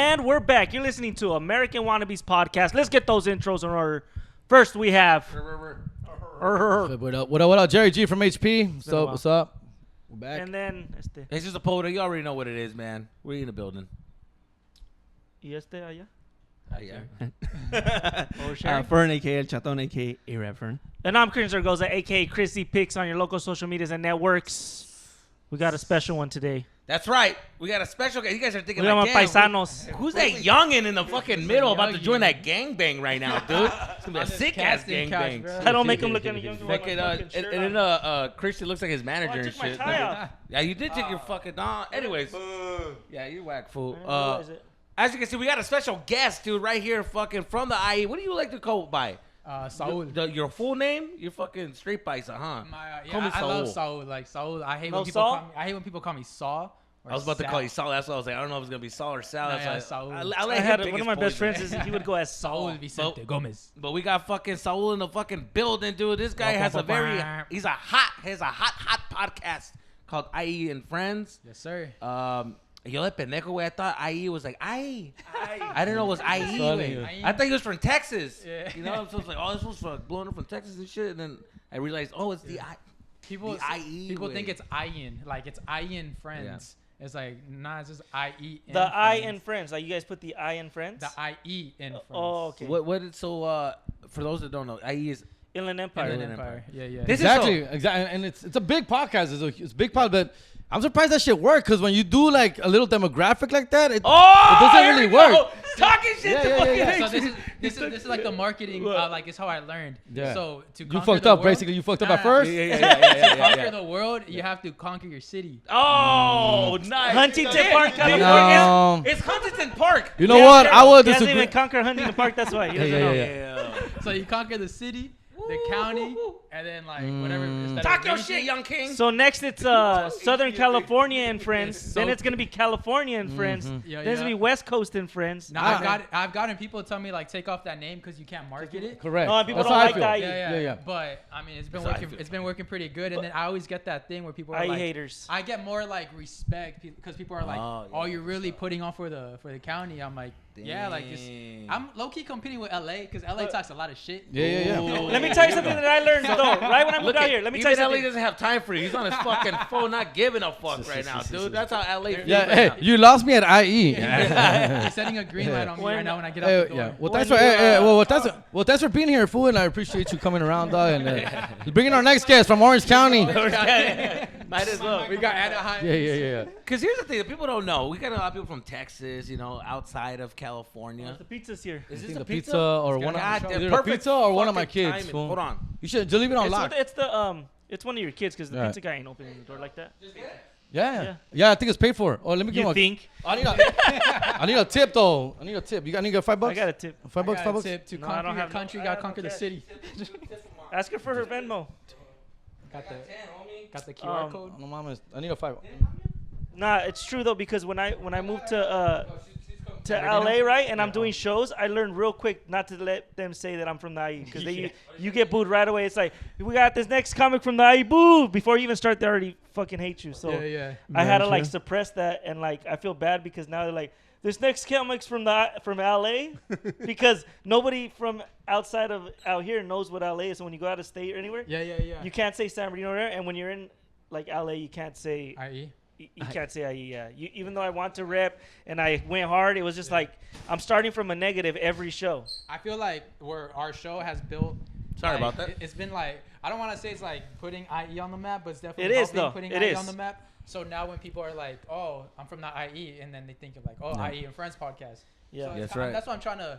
And we're back. You're listening to American Wannabes podcast. Let's get those intros in order. First, we have... What up? Jerry G from HP. What's up? We're back. And then... It's just a poda. You already know what it is, man. We're in the building. Y allá? Fern, a.k.a. El Chatón, a.k.a. A-Rap Fern. And I'm Chris Zaragoza, a.k.a. Chrissy Picks on your local social medias and networks. We got a special one today. That's right. We got a special guy. You guys are thinking We like, got paisanos. who's that youngin' in the fucking middle about to join that gangbang right now, dude? It's going to be a sick-ass gangbang. I don't make him look any younger. And then Christian looks like his manager and I took my shit. tie off. Yeah, you did take your fucking... anyways. Yeah, you're whack, fool. As you can see, we got a special guest, dude, right here fucking from the IE. What do you like to go by? Saul. Your full name? You're fucking straight paisa, huh? I love Saul. Like Saul. I hate when people call me Saul. I was about to call you Saul. That's what I was like. I don't know if it's gonna be Saul or Sal. Saul. I had one of my best friends. He would go as Saul Vicente Gomez. But we got fucking Saul in the fucking building, dude. This guy has a hot podcast called IE and Friends. Yes, sir. Yo de pendejo, güey. I thought IE was like IE. I didn't know it was IE, güey. I thought he was from Texas. Yeah. You know, so I was like, oh, this was blowing up from Texas and shit. And then I realized, oh, it's the IE. People think it's IE, like it's IE and Friends. Yeah. It's like, nah, it's just IE and The Friends. I in Friends. Like, you guys put the I in Friends? The IE in Friends. Oh, okay. For those that don't know, IE is Inland Empire. Inland Empire. Yeah. Exactly. And it's a big podcast. It's a big podcast, but I'm surprised that shit worked because when you do like a little demographic like that, it doesn't really work. Talking shit to fucking So this is like the marketing. Like it's how I learned. Yeah. So to you fucked up. Basically, you fucked up at first. To conquer the world, you have to conquer your city. Oh, nice. Huntington Park. No. It's Huntington Park. You know what? I would He hasn't disagree. even conquered Huntington Park. That's why. He doesn't know. Yeah. So you conquer the city, the county, and then like whatever. Talk your shit, young king. So next it's Southern California and Friends. Then it's gonna be California and Friends. Then it's gonna be West Coast and Friends. Now I've gotten people tell me like take off that name because you can't market it. Correct. No, people That's don't how I like feel. that. Yeah. But I mean, it's been working pretty good. And then I always get that thing where people are IE like, haters. I get more like respect because people are like, oh, you're really putting on for the county. I'm like, yeah, like just I'm low key competing with LA because LA talks a lot of shit. Yeah. Let me tell you something that I learned though. Right when I moved out here, let me tell you something. LA doesn't have time for you. He's on his fucking phone, not giving a fuck right now, dude. That's how LA feels. Yeah, hey, you lost me at IE. You're setting a green light on me right now when I get out the door. Yeah. Well, thanks for being here, fool, and I appreciate you coming around, dog, and bringing our next guest from Orange County. Might as well. We got Anaheim. Yeah. Because here's the thing that people don't know. We got a lot of people from Texas, you know, outside of California. The pizza's here. Is this a a pizza or one of my kids? Hold on. You should just leave it on lock. It's one of your kids because the pizza guy ain't opening the door like that. Yeah, I think it's paid for. Oh, let me give You him think? I need a tip though. I need a tip. You need $5? I got a tip. $5. Tip to No, I conquer don't your have country, no- you I gotta don't conquer the have city. Ask her for her Venmo. Got the QR code. No, mama, I need a $5. Nah, it's true though because when I moved to LA, right, and I'm doing shows, I learned real quick not to let them say that I'm from the IE because you get booed right away. It's like, we got this next comic from the IE, boo! Before you even start, they already fucking hate you. So I had to like suppress that, and like I feel bad because now they're like, this next comic's from LA because nobody from outside of out here knows what LA is. So when you go out of state or anywhere, you can't say San Bernardino there, and when you're in like LA, you can't say IE. You can't say IE, yeah. Even though I want to rep and I went hard, it was just like I'm starting from a negative every show. I feel like where our show has built. Sorry about that. It's been like, I don't want to say it's like putting IE on the map, but it's definitely putting IE on the map. So now when people are like, oh, I'm from the IE, and then they think of like, oh, IE and Friends podcast. Yeah, so that's right. That's why I'm trying to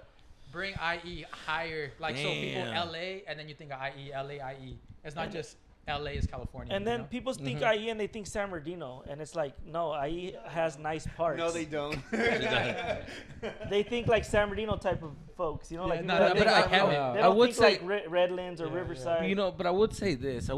bring IE higher. Like, so people LA, and then you think of IE, LA, IE. It's not just LA is California. And then people think IE and they think San Bernardino, and it's like, no, IE has nice parts. No, they don't. They think like San Bernardino type of folks, you know, like I would say like Redlands or Riverside. You know, but I would say this.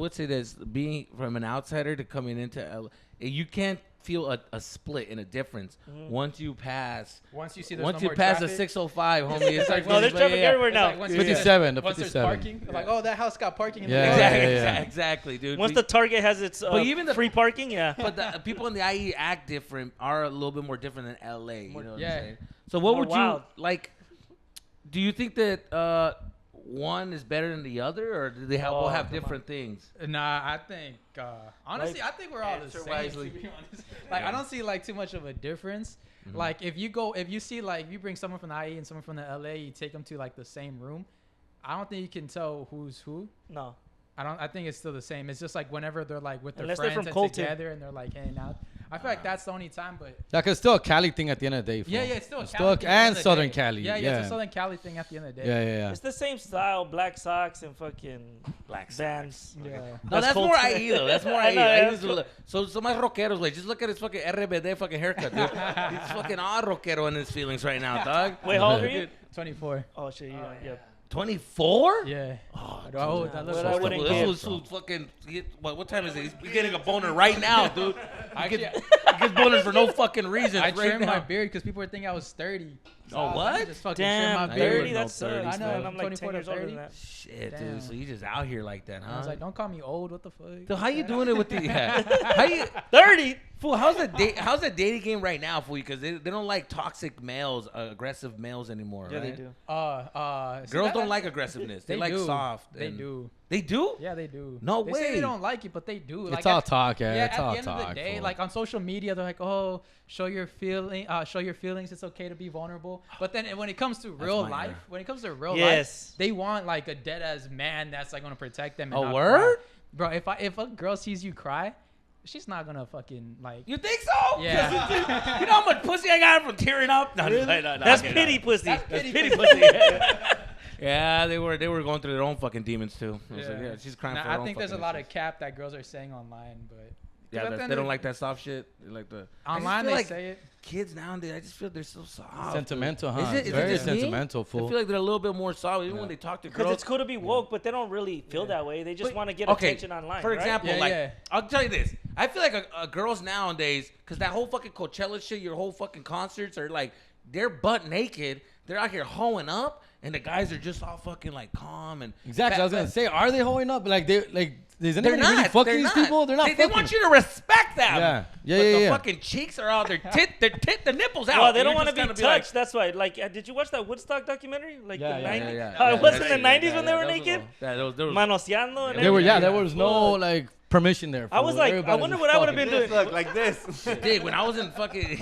Being from an outsider to coming into LA, you can't feel a split and a difference once you pass. Once you see the 605, homie. It's like there's traffic everywhere now. Like 57. The once 57. there's parking, like that house got parking. In Yeah. Exactly, dude. Once the Target has its free parking, But the people in the IE act different, are a little bit more different than LA. You know what I'm saying? So what would you like? Do you think that one is better than the other, or do they all have different things? Nah, I think honestly, I think we're all the same. To be honest, like I don't see like too much of a difference. Mm-hmm. Like if you see like if you bring someone from the IE and someone from the LA, you take them to like the same room. I don't think you can tell who's who. No. I think it's still the same. It's just like whenever they're like with their Unless friends and Colton. Together and they're like hanging out. I feel like that's the only time, but like it's still a Cali thing at the end of the day. Yeah, it's still a Cali thing and Southern Cali. Yeah, it's a Southern Cali thing at the end of the day. Yeah. It's the same style, black socks and fucking black Vans. Yeah. No, that's more IE though. That's more IE. So my rockeros, like, just look at his fucking RBD fucking haircut, dude. He's fucking all rockero in his feelings right now, dog. Wait, how old are you? 24. Oh shit, yeah. 24? Yeah. Oh, this was fucking. What time is it? He's getting a boner right now, dude. He gets boners for no fucking reason. I trimmed my beard because people were thinking I was 30. Oh, what? Just fucking damn, trim my beard. 30? That's 30. I know. I'm like 10 years older than that. Shit, dude. So you just out here like that, huh? I was like, don't call me old. What the fuck? So how you doing it with the? How you 30? Fool, how's the dating game right now for you? Because they don't like toxic males, aggressive males anymore, yeah, right? they do. Girls don't like aggressiveness. They like soft. They do. They do? Yeah, they do. No way. They say they don't like it, but they do. It's all talk, yeah. It's all talk. At the end of the day, like on social media, they're like, "Oh, show your feelings. It's okay to be vulnerable." But then when it comes to real life, life, they want like a dead ass man that's like gonna protect them. And a word, bro. If a girl sees you cry, she's not gonna fucking like. You think so? Yeah. You know how much pussy I got from tearing up? No, really? no, that's pity pussy. That's pity pussy. Yeah, they were going through their own fucking demons too. Yeah, she's crying for her own. I think there's a lot of cap that girls are saying online, but they don't like that soft shit. They like the online. They say it. Kids nowadays, I just feel they're so soft. Sentimental, huh? Is it very just sentimental, fool. I feel like they're a little bit more soft, even when they talk to girls. Because it's cool to be woke, but they don't really feel that way. They just want to get attention online. For example, right? I'll tell you this. I feel like girls nowadays, because that whole fucking Coachella shit, your whole fucking concerts are like, they're butt naked. They're out here hoeing up, and the guys are just all fucking like calm and exactly. I was gonna say, are they hoeing up? Like is they're anybody not really fucking these people? They're not. They want you to respect them. Yeah. But the fucking cheeks are out. The nipples out. Well, they don't want to be touched. Like, that's why. Like, did you watch that Woodstock documentary? Like the 90s? Yeah. It was in the 90s when they were naked. Manoseando and everything. There was no like permission there. I was like, I wonder what I would have been doing. Look like this. Dude, when I was in fucking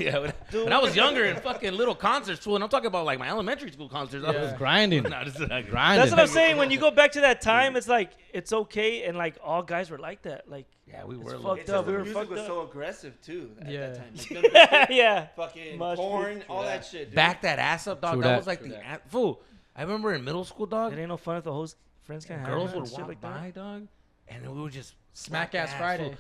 when I was younger in fucking little concerts, and I'm talking about like my elementary school concerts, I was grinding. grinding. That's what I'm saying. When you go back to that time, it's like it's okay, and like all guys were like that. Like we were fucked up. We were music fucked was up. so aggressive too at that time. Like, yeah. Fucking Much porn, all that shit. Dude. Back that ass up, dog. True that that. was like fool. I remember in middle school, dog. It ain't no fun if the host friends can't have Girls it, would shit walk like by, dog, and we would just Smack Ass Friday.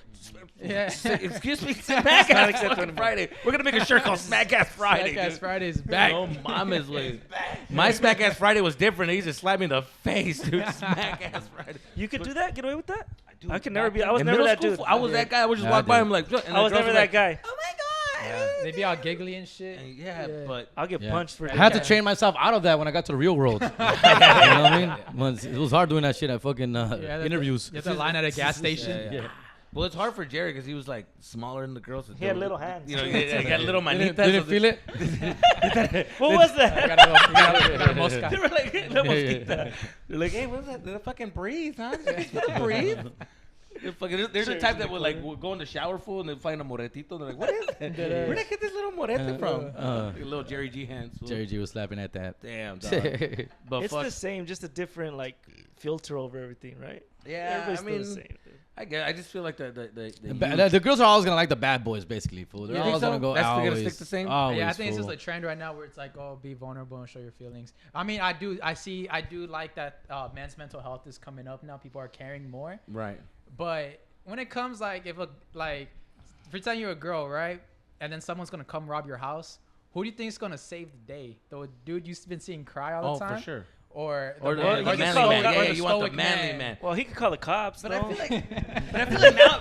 Yeah. Excuse me, Smack Ass fucking Friday. We're gonna make a shirt called Smack Ass Friday. Smack Ass Friday is back. No mama's way. My Smack Ass Friday was different. He used to slap me in the face, dude. Smack Ass Friday. You could do that? Get away with that? I could never be. I was In never middle that school, dude. I was that guy. I would just walk by him like. I was never that guy. Oh my god. They be all giggly and shit. Yeah, but I'll get punched for. I had to train myself out of that when I got to the real world. You know what I mean? It was hard doing that shit at fucking interviews. You have to line at a gas station. Yeah. Well, it's hard for Jerry because he was like smaller than the girls. He had little hands. You know, he got little manitas. Didn't feel it? What was that? They were like, they're like, hey, what's that? They fucking breathe, huh? Breathe. They're the type that would like go in the shower full and then find a moretito. They're like, what is that? Where did I get this little morete from? Like a little Jerry G hands. Jerry G was slapping at that. Damn, dog. But it's the same, just a different like filter over everything, right? Yeah, everybody's still the same. I just feel like the girls are always gonna like the bad boys, basically. Fool. They're always gonna go. That's always, gonna stick the same. Always, yeah, I think fool. it's just a trend right now where it's like, oh, be vulnerable and show your feelings. I mean, I do like that men's mental health is coming up now. People are caring more. Right. But when it comes pretend you're a girl, right? And then someone's gonna come rob your house. Who do you think is gonna save the day? The dude you've been seeing cry all the time? Oh, for sure. or Or the Well, manly man. or Yeah, the you want the stoic manly man. man. Well, he could call the cops. But no? I feel like now.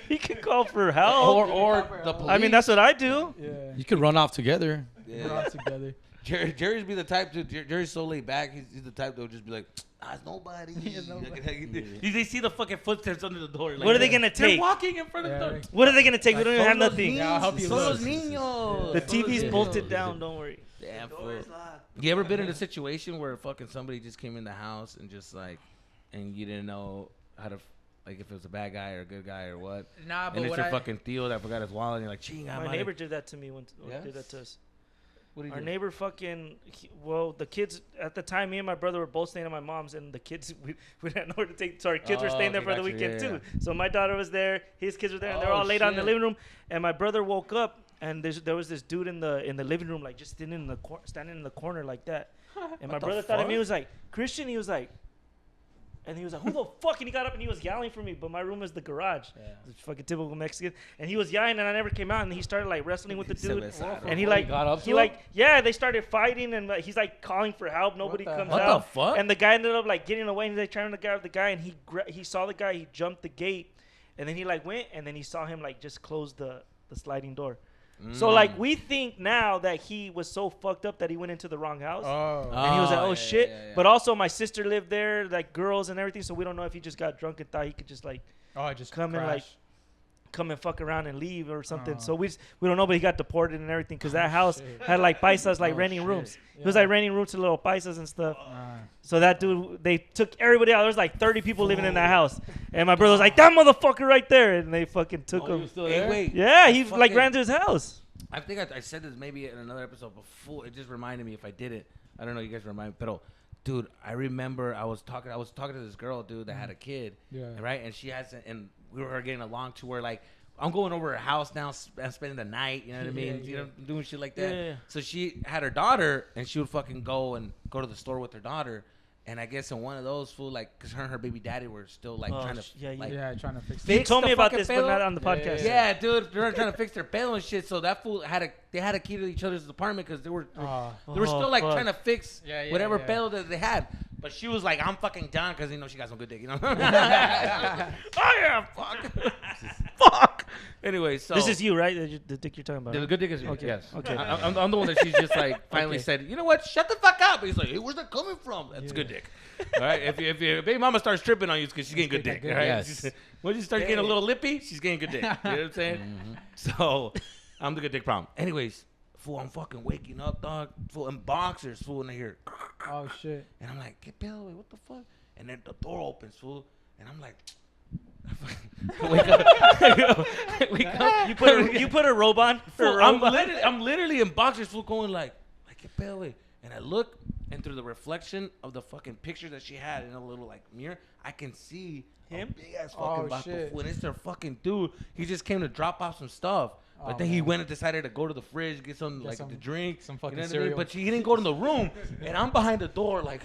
he could call for help. Or the police. I mean, that's what I do. Yeah. You could run off together. We're all together. Jerry's be the type to. Jerry's so laid back. He's the type that would just be like, it's nobody. They see the fucking footsteps under the door. Like, What are they gonna They're take? walking in front of the door. What are they gonna take? We don't even have Son los nothing. Yeah, I'll help you Son look. los niños. The Son los TV's niños. bolted down. Don't worry. Damn fool. You ever been in a situation where fucking somebody just came in the house and just like, and you didn't know how to, like, if it was a bad guy or a good guy or what? Nah, but And it's what your I fucking Theo that forgot his wallet and you're like, ching, My neighbor did that to me once. Yeah? Did that to us. What do you Our do? neighbor fucking, the kids, at the time, me and my brother were both staying at my mom's, and the kids, we didn't know where to take, so our kids were Oh, staying there okay, for the gotcha. weekend Yeah, too. So my daughter was there, his kids were there, and they were Oh, all laid out in the shit. living room, and my brother woke up, and there was this dude in the living room, like, just standing in the corner like that. And my What the brother thought of fuck? me, he was like, Christian, he was like, who the fuck? And he got up and he was yelling for me, but my room is the garage. It's fucking typical Mexican. And he was yelling, and I never came out, and he started like wrestling with the dude. And he like, got up to he him? like, yeah, they started fighting, and he's like calling for help. Nobody the comes What out. the fuck? And the guy ended up like getting away, and he's like trying to grab the guy, and he saw the guy, he jumped the gate, and then he like went, and then he saw him like just close the sliding door. So like we think now that he was so fucked up that he went into the wrong house. Oh. And he was like, Oh, oh, yeah, shit. yeah, yeah. But also, my sister lived there, like girls and everything. So we don't know if he just got drunk and thought he could just like I just come and crash. like come and fuck around and leave or something. Oh. So we don't know, but he got deported and everything because that house shit. had like paisas like Oh, renting shit. rooms. He was Yeah. like renting rooms to little paisas and stuff. Ah. So that dude, they took everybody out. There was like 30 people living in that house. And my brother was like, that motherfucker right there. And they fucking took Oh, you him. still Hey, there? wait. Yeah, he That's like fucking- ran to his house. I think I said this maybe in another episode before. It just reminded me if I did it. I don't know. You guys remind me. But, dude, I remember I was talking to this girl, dude, that had a kid. Yeah. Right? And she has, and we were getting along to where, like, I'm going over her house now and spending the night. You know what I mean? Yeah, You know, doing shit like that. Yeah. So she had her daughter, and she would fucking go to the store with her daughter. And I guess in one of those, fool, like, because her and her baby daddy were still, like, Oh, trying to, yeah, like, Yeah, trying to fix You fix told the me about fucking this, but pedo. not on the podcast. Yeah, dude, they were trying to fix their pelo and shit. So that fool they had a key to each other's apartment because they were Oh, still like fuck. trying to fix Yeah, whatever yeah. pelo that they had. But she was like, I'm fucking done because she got some good dick, you know. Oh yeah, fuck. Anyway, so This is you, right? The dick you're talking about. the good dick is Okay, yes. okay. I'm the one that she's just like finally Okay. said, you know what? Shut the fuck up. He's like, hey, where's that coming from? That's good dick. All right. If your baby mama starts tripping on you, it's because she's getting good dick. All right. Yes. When you start getting a little lippy, she's getting good dick. You know what I'm saying? So I'm the good dick problem. Anyways, fool, I'm fucking waking up, dog. Fool, in boxers, fool, and I hear, Oh shit. and I'm like, get Bill away, what the fuck? And then the door opens, fool, and I'm like, wake up. Wake up. You put a robe on? Fool, I'm literally in boxers, fool, going like get Bill away. And I look, and through the reflection of the fucking picture that she had in a little like mirror, I can see Him? a big ass Oh, fucking vato, shit. fool, and it's their fucking dude. He just came to drop off some stuff. But Oh, then he man. went and decided to go to the fridge, get some Get like some- to drink, some you fucking know what I mean? cereal. But he didn't go to the room, and I'm behind the door like.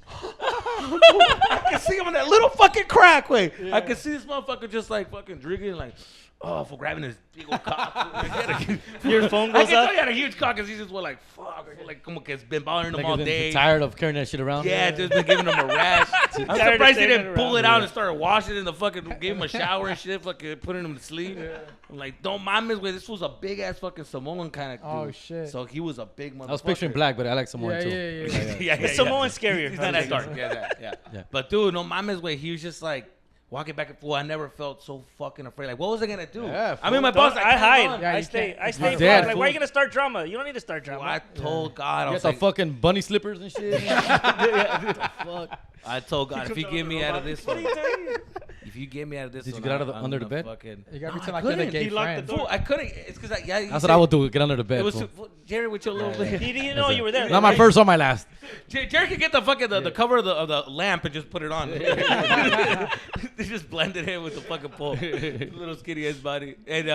I can see him in that little fucking crack way. I can see this motherfucker just like fucking drinking, like, for grabbing his big old cock. Your phone I goes can tell up? he had a huge cock because he just went like, fuck, like, como que it's been bothering him Like all he's day. tired of carrying that shit around. Yeah, just been giving him a rash. I'm Tired of surprised he carrying didn't it pull around. it out and started washing it in the fucking, gave him a shower and shit, fucking putting him to sleep. I'm like, don't mames, güey, this was a big ass fucking Samoan kind of dude. Oh, shit. So he was a big motherfucker. I was picturing black, but I like Samoan Yeah, too. yeah. yeah, The Samoan's scarier. He's not as dark. Yeah. Yeah. But dude, no mames, way. He was just like walking back and forth. I never felt so fucking afraid. Like, what was I gonna do? Yeah, I mean, my Don't- boss. Like, I hide. "Come on." Yeah, I you stay. can't- I stay. You're dead, Like, fool. why are you gonna start drama? You don't need to start Well, drama. I told God, I You was got like, the fucking bunny slippers and shit. Fuck. I told God, if you get me out of this What are one, you doing? if you get me out of this Did you one, get out of I'm under the gonna bed? Fucking, You gotta No, pretend I like you're the couldn't. gay He locked the friend. door. Fool, I couldn't. It's because That's what I would do. Get under the It bed. was fool. Jerry with your little. He didn't know you were there. Not my right? first or my last. Jerry could get the fucking the cover of the lamp and just put it on. They just blended it with the fucking pole. Little skinny ass body. And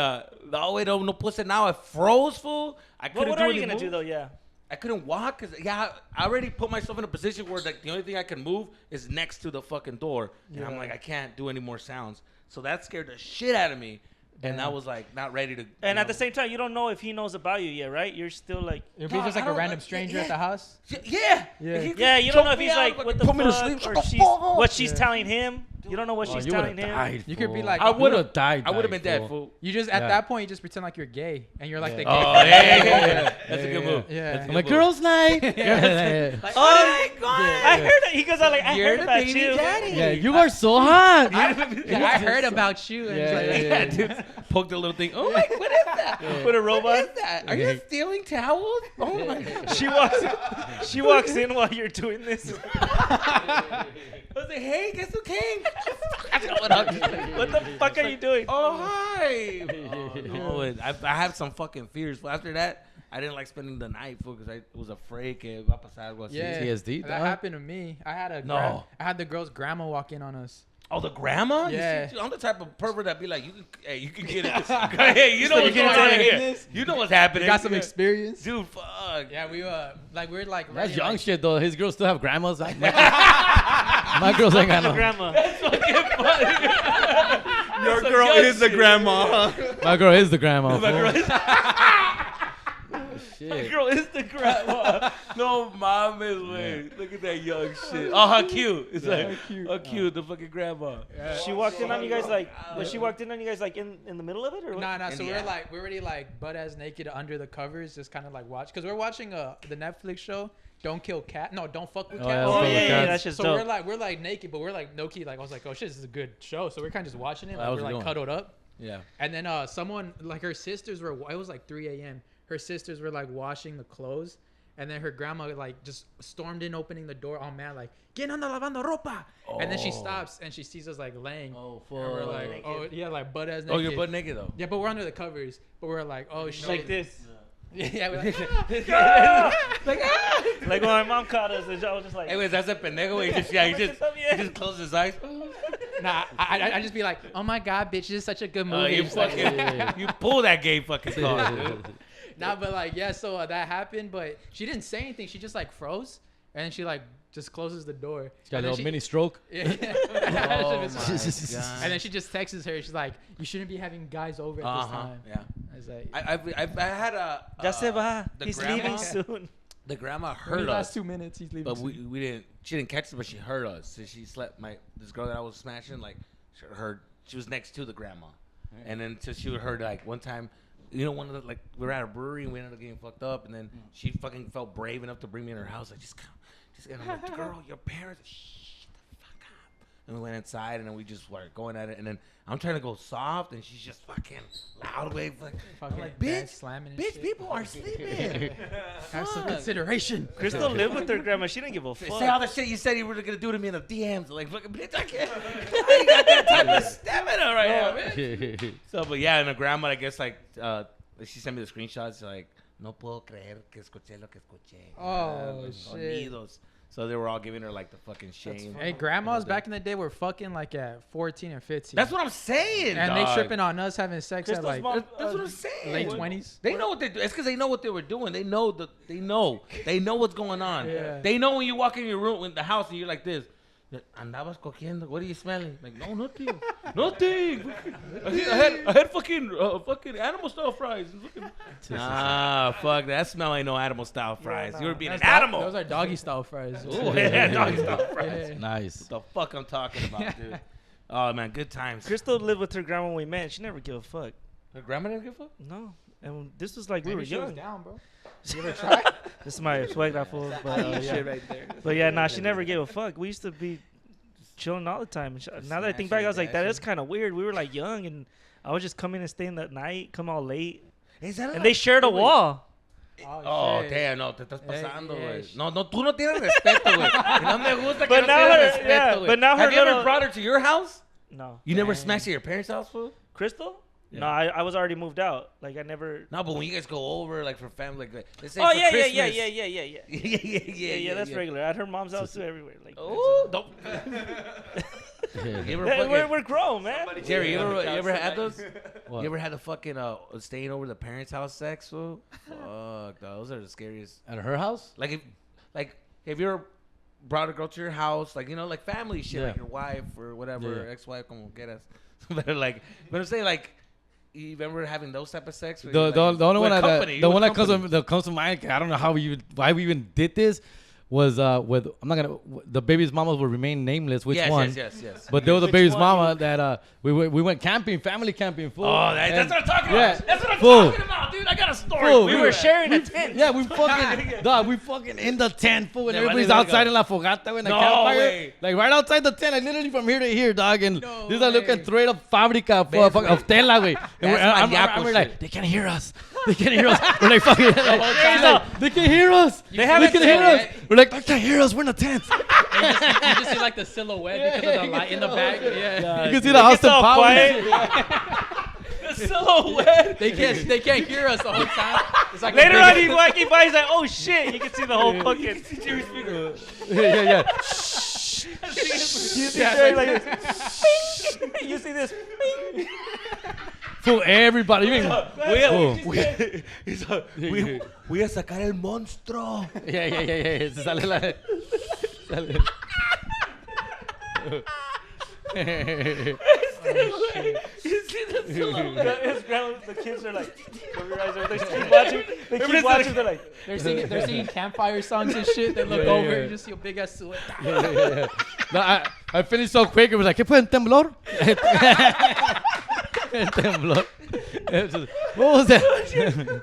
no way, no pussy. Now I froze, fool. I couldn't What do are any you gonna do moves. though? Yeah. I couldn't walk because I already put myself in a position where like the only thing I can move is next to the fucking door, and I'm like I can't do any more sounds. So that scared the shit out of me. And I was like not ready to. And at the same time, you don't know if he knows about you yet, right? You're still like. If he's just like a random stranger at the house. Yeah. Yeah, you don't know if he's like, what the fuck, or she's telling him. You don't know what she's telling him. You could be like, I would have died. I would have been dead, fool. You just at that point you just pretend like you're gay and you're like the gay. Oh yeah. That's a good move. Yeah. I'm like, girls' night. Like, I heard it. He goes out like, I heard about you. Yeah, you are so hot. I heard about you. And Dude, poked a little thing. Oh my, what is that? Put a robot. What is that? Are you stealing towels? Oh my God. She walks in while you're doing this. I was like, hey, guess who came? What the fuck are you doing? Oh, hi. No, I have some fucking fears. After that, I didn't like spending the night because I was afraid que va a pasar algo así. yeah, PTSD. that happened to me. I had I had the girl's grandma walk in on us. Oh, the grandma? Yeah. I'm the type of pervert that be like, you can get it. Hey, you know what's going on here. You know what's happening. Got some experience. Dude, fuck. Yeah, we we're like That's ready, young like, shit though. His girls still have grandmas. My girls ain't got no. Grandma. Your girl is the grandma. My girl is the grandma. My girl is Shit. Girl is the grandma. no mames, way. Look at that young shit. Oh, how cute. It's like, how cute, the fucking grandma. She walked in on you guys like, was she walked in on you guys like in the middle of it or what? Nah. So we're already like butt ass naked under the covers, just kind of like watch, cause we're watching the Netflix show. Don't kill cat. No, don't fuck with cats. Oh yeah, that's just so dope. we're like naked, but we're like no key. Like I was like, oh shit, this is a good show. So we're kind of just watching it. Like we're like cuddled up. Yeah. And then someone like her sisters were. It was like 3 a.m. Her sisters were like washing the clothes, and then her grandma like just stormed in, opening the door, all mad, like "¿Quién anda lavando ropa?" And then she stops and she sees us like laying. Oh fuck. And we're like, oh yeah, like butt ass naked. Oh, you're butt naked though. Yeah, but we're under the covers. But we're like, oh shit. Like this. Yeah, we're like, Like when my mom caught us, and I was just like, Anyways, that's a pendejo. He just closed his eyes. nah, I just be like, oh my god, bitch, this is such a good movie. You fucking, you pull that gay fucking card, dude. Nah, but like, yeah, so that happened, but she didn't say anything. She just like froze, and then she like just closes the door. She got a little mini stroke. Yeah. Oh my God. And then she just texts her. She's like, you shouldn't be having guys over at this time. Yeah. I was like, I had a. ya se va. the He's grandma- leaving soon. The grandma for the heard last us, 2 minutes, he's leaving. but we didn't. She didn't catch us, but she heard us. So she slept. This girl that I was smashing, like, she was next to the grandma, and then so she heard like one time. You know, one of the, like, we were at a brewery and we ended up getting fucked up, and then she fucking felt brave enough to bring me in her house. Like, just come. And I'm like, girl, your parents, shh the fuck up. And we went inside, and then we just were going at it, and then I'm trying to go soft, and she's just fucking loud way. I'm like, bitch, slamming and bitch, shit. people are sleeping. Have some consideration. Crystal lived with her grandma. She didn't give a fuck. Say all the shit you said you were gonna do to me in the DMs. Like, fucking bitch, I can't. I ain't got that type of stamina right now, man. So, but yeah, and the grandma, I guess, like, she sent me the screenshots, like, no puedo creer que escuché lo que escuché. Oh, Los shit. sonidos. So they were all giving her like the fucking shame. Hey, grandmas back in the day were fucking like at 14 and 15. That's what I'm saying. And dog. they tripping on us having sex Crystal's at like mom, That's what I'm saying. late 20s. They know what they do. It's because they know what they were doing. They know They know what's going on. Yeah. They know when you walk in your room, in the house, and you're like this. Andabas cogiendo. What are you smelling? Like, no, nothing. Nothing. I had fucking animal style fries. Fuck. That smell ain't no animal style fries. You were being an animal. Those are doggy style fries. Ooh, yeah, doggy style fries. Yeah. Nice. What the fuck I'm talking about, dude? Oh, man, good times. Crystal lived with her grandma when we met. She never gave a fuck. Her grandma didn't give a fuck? No. And this was like we Maybe were she was young. down, bro. You ever try? This is my suegra fool. But yeah. Shit right there. But yeah, nah, she never gave a fuck. We used to be chilling all the time. And now that I think back, I was like, that is kind of weird. We were like young, and I would just come in and stay in that night, come all late. And they shared a wall. Oh, shit. damn, no, te estás pasando, güey. yeah, No, tú no tienes respeto, güey. No me gusta que But no now tienes her- respeto, yeah, güey. but now her Have you ever little- brought her to your house? No. You never smashed at your parents' house, fool? Crystal? Yeah. No, I was already moved out. Like, I never. No, but when you guys go over, like, for family, like, let's say Oh, for yeah, Christmas. yeah. yeah, That's regular. At her mom's house, too, everywhere. Like, Oh, don't. You ever fucking... we're grown, man. Jerry, you ever had those? What? You ever had the fucking staying over the parents' house sex, fool? Fuck, those are the scariest. At her house? Like if you ever brought a girl to your house, like, you know, like family shit, Yeah. like your wife or whatever, Yeah. ex-wife, como quieras. But I'm saying, like, You remember having those type of sex? The only one that comes to mind. I don't know why we even did this. Was with the baby's mama will remain nameless. Which one? Yes. But there was a baby's mama that we went camping, family camping. Fool. Oh, that's what I'm talking about. That's what I'm talking about, dude. I got a story. Fool, we were sharing a tent. Yeah, we fucking in the tent, fool, and Yeah, everybody's outside in la fogata in the campfire. Way. Like right outside the tent, like literally from here to here, dog. And these are looking straight up fabrica of tela, way. And we're like, they can't hear us. They can't hear us. We're like fucking. They can hear us. They can hear us. We're like, they can't hear us. We're in the tent. You just see like the silhouette because of the light in the back. Yeah. You can see the Austin Powers. The silhouette. They can't hear us the whole time. It's like Later on, he's walking by. He's like, "Oh shit!" You can see the whole fucking. Yeah. You see Jerry like this. You see this. Fool, everybody. Voy a sacar el monstruo. Yeah. Se sale la. You see the silhouette. The kids are like, cover your eyes over there. Keep watching. They keep watching. They're like, they're singing campfire songs and shit. They look over and you just see a big ass silhouette. Yeah. No, I finished so quick. It was like, ¿qué fue? ¿Temblor? Temblor. What was that?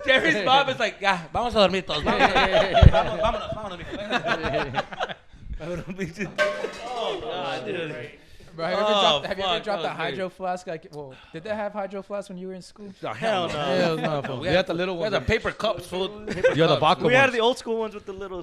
Jerry's mom is like, ya, vamos a dormir todos. Vámonos, mijo. Oh, God, dude. Bro, have you ever dropped a hydro flask? Like, did they have hydro flasks when you were in school? Oh, hell no. We had the little ones. We had the paper cups, fool. You had the vodka we had ones. the old school ones with the little,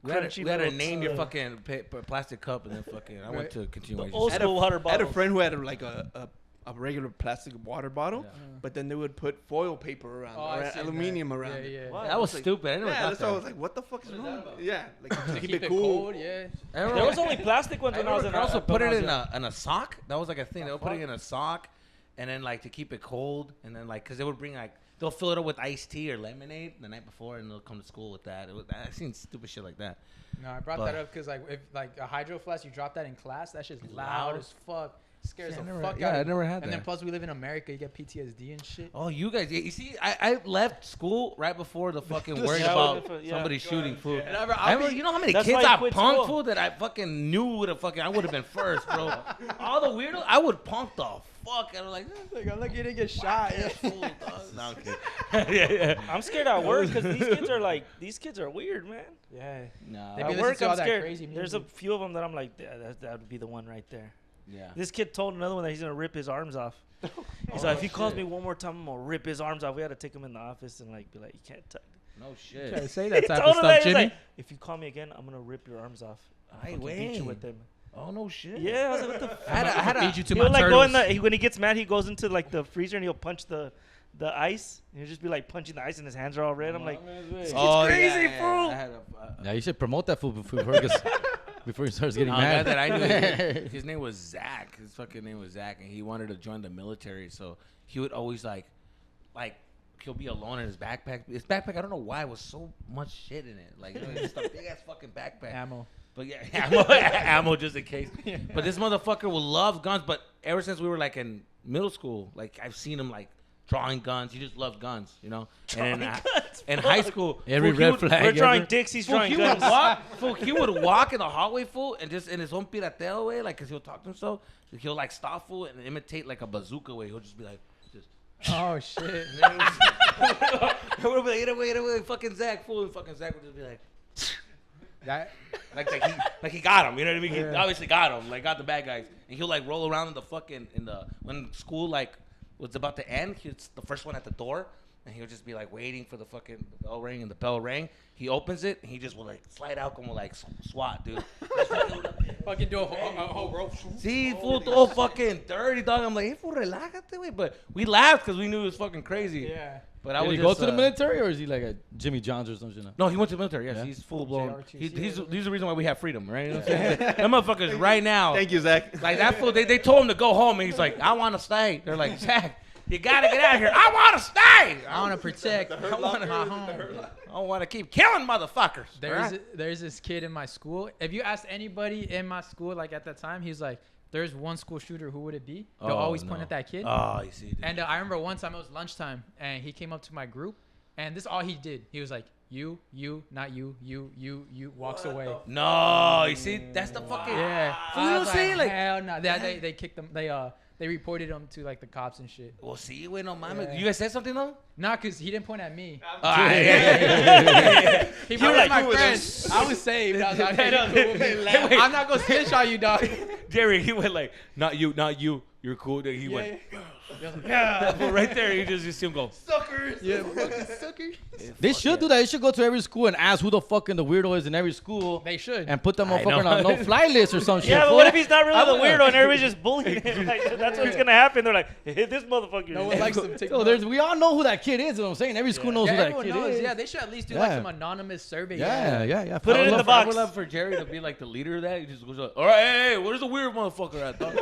We had to name your fucking plastic cup and then fucking. I went to continuation. Old school water I had a bottle. friend who had like a regular plastic water bottle, but then they would put foil paper around, or aluminium around it. Yeah. That was stupid. I never got That's that. why I was like, what the fuck is wrong? Yeah, like to Keep it cold, yeah. There was only plastic ones when I was in. They also put it in a sock. That was like a thing. They would put it in a sock, and then like to keep it cold, and then like because they would bring like they'll fill it up with iced tea or lemonade the night before, and they'll come to school with that. I've seen stupid shit like that. No, I brought that up because like if like a hydro flask, you drop that in class, that shit's loud as fuck. Scares the fuck out of you. I never had that. And then plus we live in America, you get PTSD and shit. Oh, you guys, you see, I left school right before the fucking worried about somebody shooting food. You know how many kids I punked, fool, that I fucking knew would have I would have been first, bro. All the weirdos, I would punk the fuck. And I'm like, I'm lucky you didn't get shot. No, I'm kidding. I'm scared at work because these kids are weird, man. Yeah. No. At work, I'm scared. There's a few of them that I'm like, that would be the one right there. Yeah. This kid told another one that he's gonna rip his arms off. He's like, if he calls me one more time, I'm gonna rip his arms off. We had to take him in the office and like be like, you can't touch. No shit. Try to say that type of Told him stuff, that, he's Jimmy. like, if you call me again, I'm gonna rip your arms off. Hey, Beat you with them. Oh no shit. Yeah, I was like, what the fuck? I had to beat you to He'll my like go in turtles. when he gets mad, he goes into like the freezer and he'll punch the ice. And he'll just be like punching the ice and his hands are all red. I'm like, this kid's crazy, fool. Yeah, you should promote that fool before he starts getting mad. That I knew, his name was Zach. His fucking name was Zach, and he wanted to join the military. So he would always like he'll be alone in his backpack. His backpack, I don't know why, was so much shit in it. Like it's just a big ass fucking backpack. Ammo. But yeah, ammo just in case. But this motherfucker will love guns. But ever since we were like in middle school, like I've seen him like drawing guns. He just loved guns, you know. And in high school, every red flag. We're drawing dicks. He's drawing guns. He would walk in the hallway, fool, and just in his own pirateo way, like, cause he'll talk to himself. He'll like stop, fool, and imitate like a bazooka way. He'll just be like, oh shit. we'll be like, eat away, fucking Zach, fool, and fucking Zach would just be like. That like he got him, you know what I mean? He obviously got him, like got the bad guys, and he'll like roll around in the fucking when school like was about to end. He's the first one at the door, and he'll just be like waiting for the fucking bell ring, and the bell rang. He opens it, and he just will like slide out como like SWAT, dude. fucking do a whole rope. See, fool, all fucking dirty, dog. I'm like, hey, fool, relájate, wey. But we laughed because we knew it was fucking crazy. Yeah. But I Did would he go to the military, or is he like a Jimmy Johns or something? No, he went to the military. Yes, Yeah? he's full blown. He's JRTC. the reason why we have freedom, right? You know what I'm saying? Them motherfuckers right now. Thank you, Zach. Like that fool, they told him to go home, and he's like, I want to stay. They're like, Zach, you gotta get out of here. I want to stay. I want to protect. I want my home. I want to keep killing motherfuckers. There's this kid in my school. If you asked anybody in my school, like at that time, he's like, there's one school shooter, who would it be? They'll always point at that kid. Oh, you see. And I remember one time it was lunchtime, and he came up to my group, and this is all he did. He was like, you, not you, walks away. No, you see, that's the fucking. Yeah. You don't say like. Hell no. They kicked him. They reported him to like the cops and shit. Well, see, wait, no, mama. Yeah. You guys said something though? Nah, cause he didn't point at me. Yeah. He pointed at my friend. I was saved. I was like, okay, cool with me. I'm not gonna snitch on you, dog. Jerry, he went like, not you. You're cool. Then he went. Yeah. Right there, you just see him go. Suckers. Yeah, fucking sucker. They should do that. They should go to every school and ask who the fucking the weirdo is in every school. They should. And put them I motherfucker know. on a no-fly list or some shit. Yeah, but fool. what if he's not really the would- weirdo and everybody's just bullying him? Like, that's what's gonna happen. They're like, hey, this motherfucker. No one likes them. So we all know who that kid is. You know what I'm saying? Every school knows who that everyone kid knows. is. Yeah, they should at least do like some anonymous survey. Yeah. Put it in the box. I would love for Jerry to be like the leader of that. He just goes, all right, hey, where's the weird motherfucker at, dog?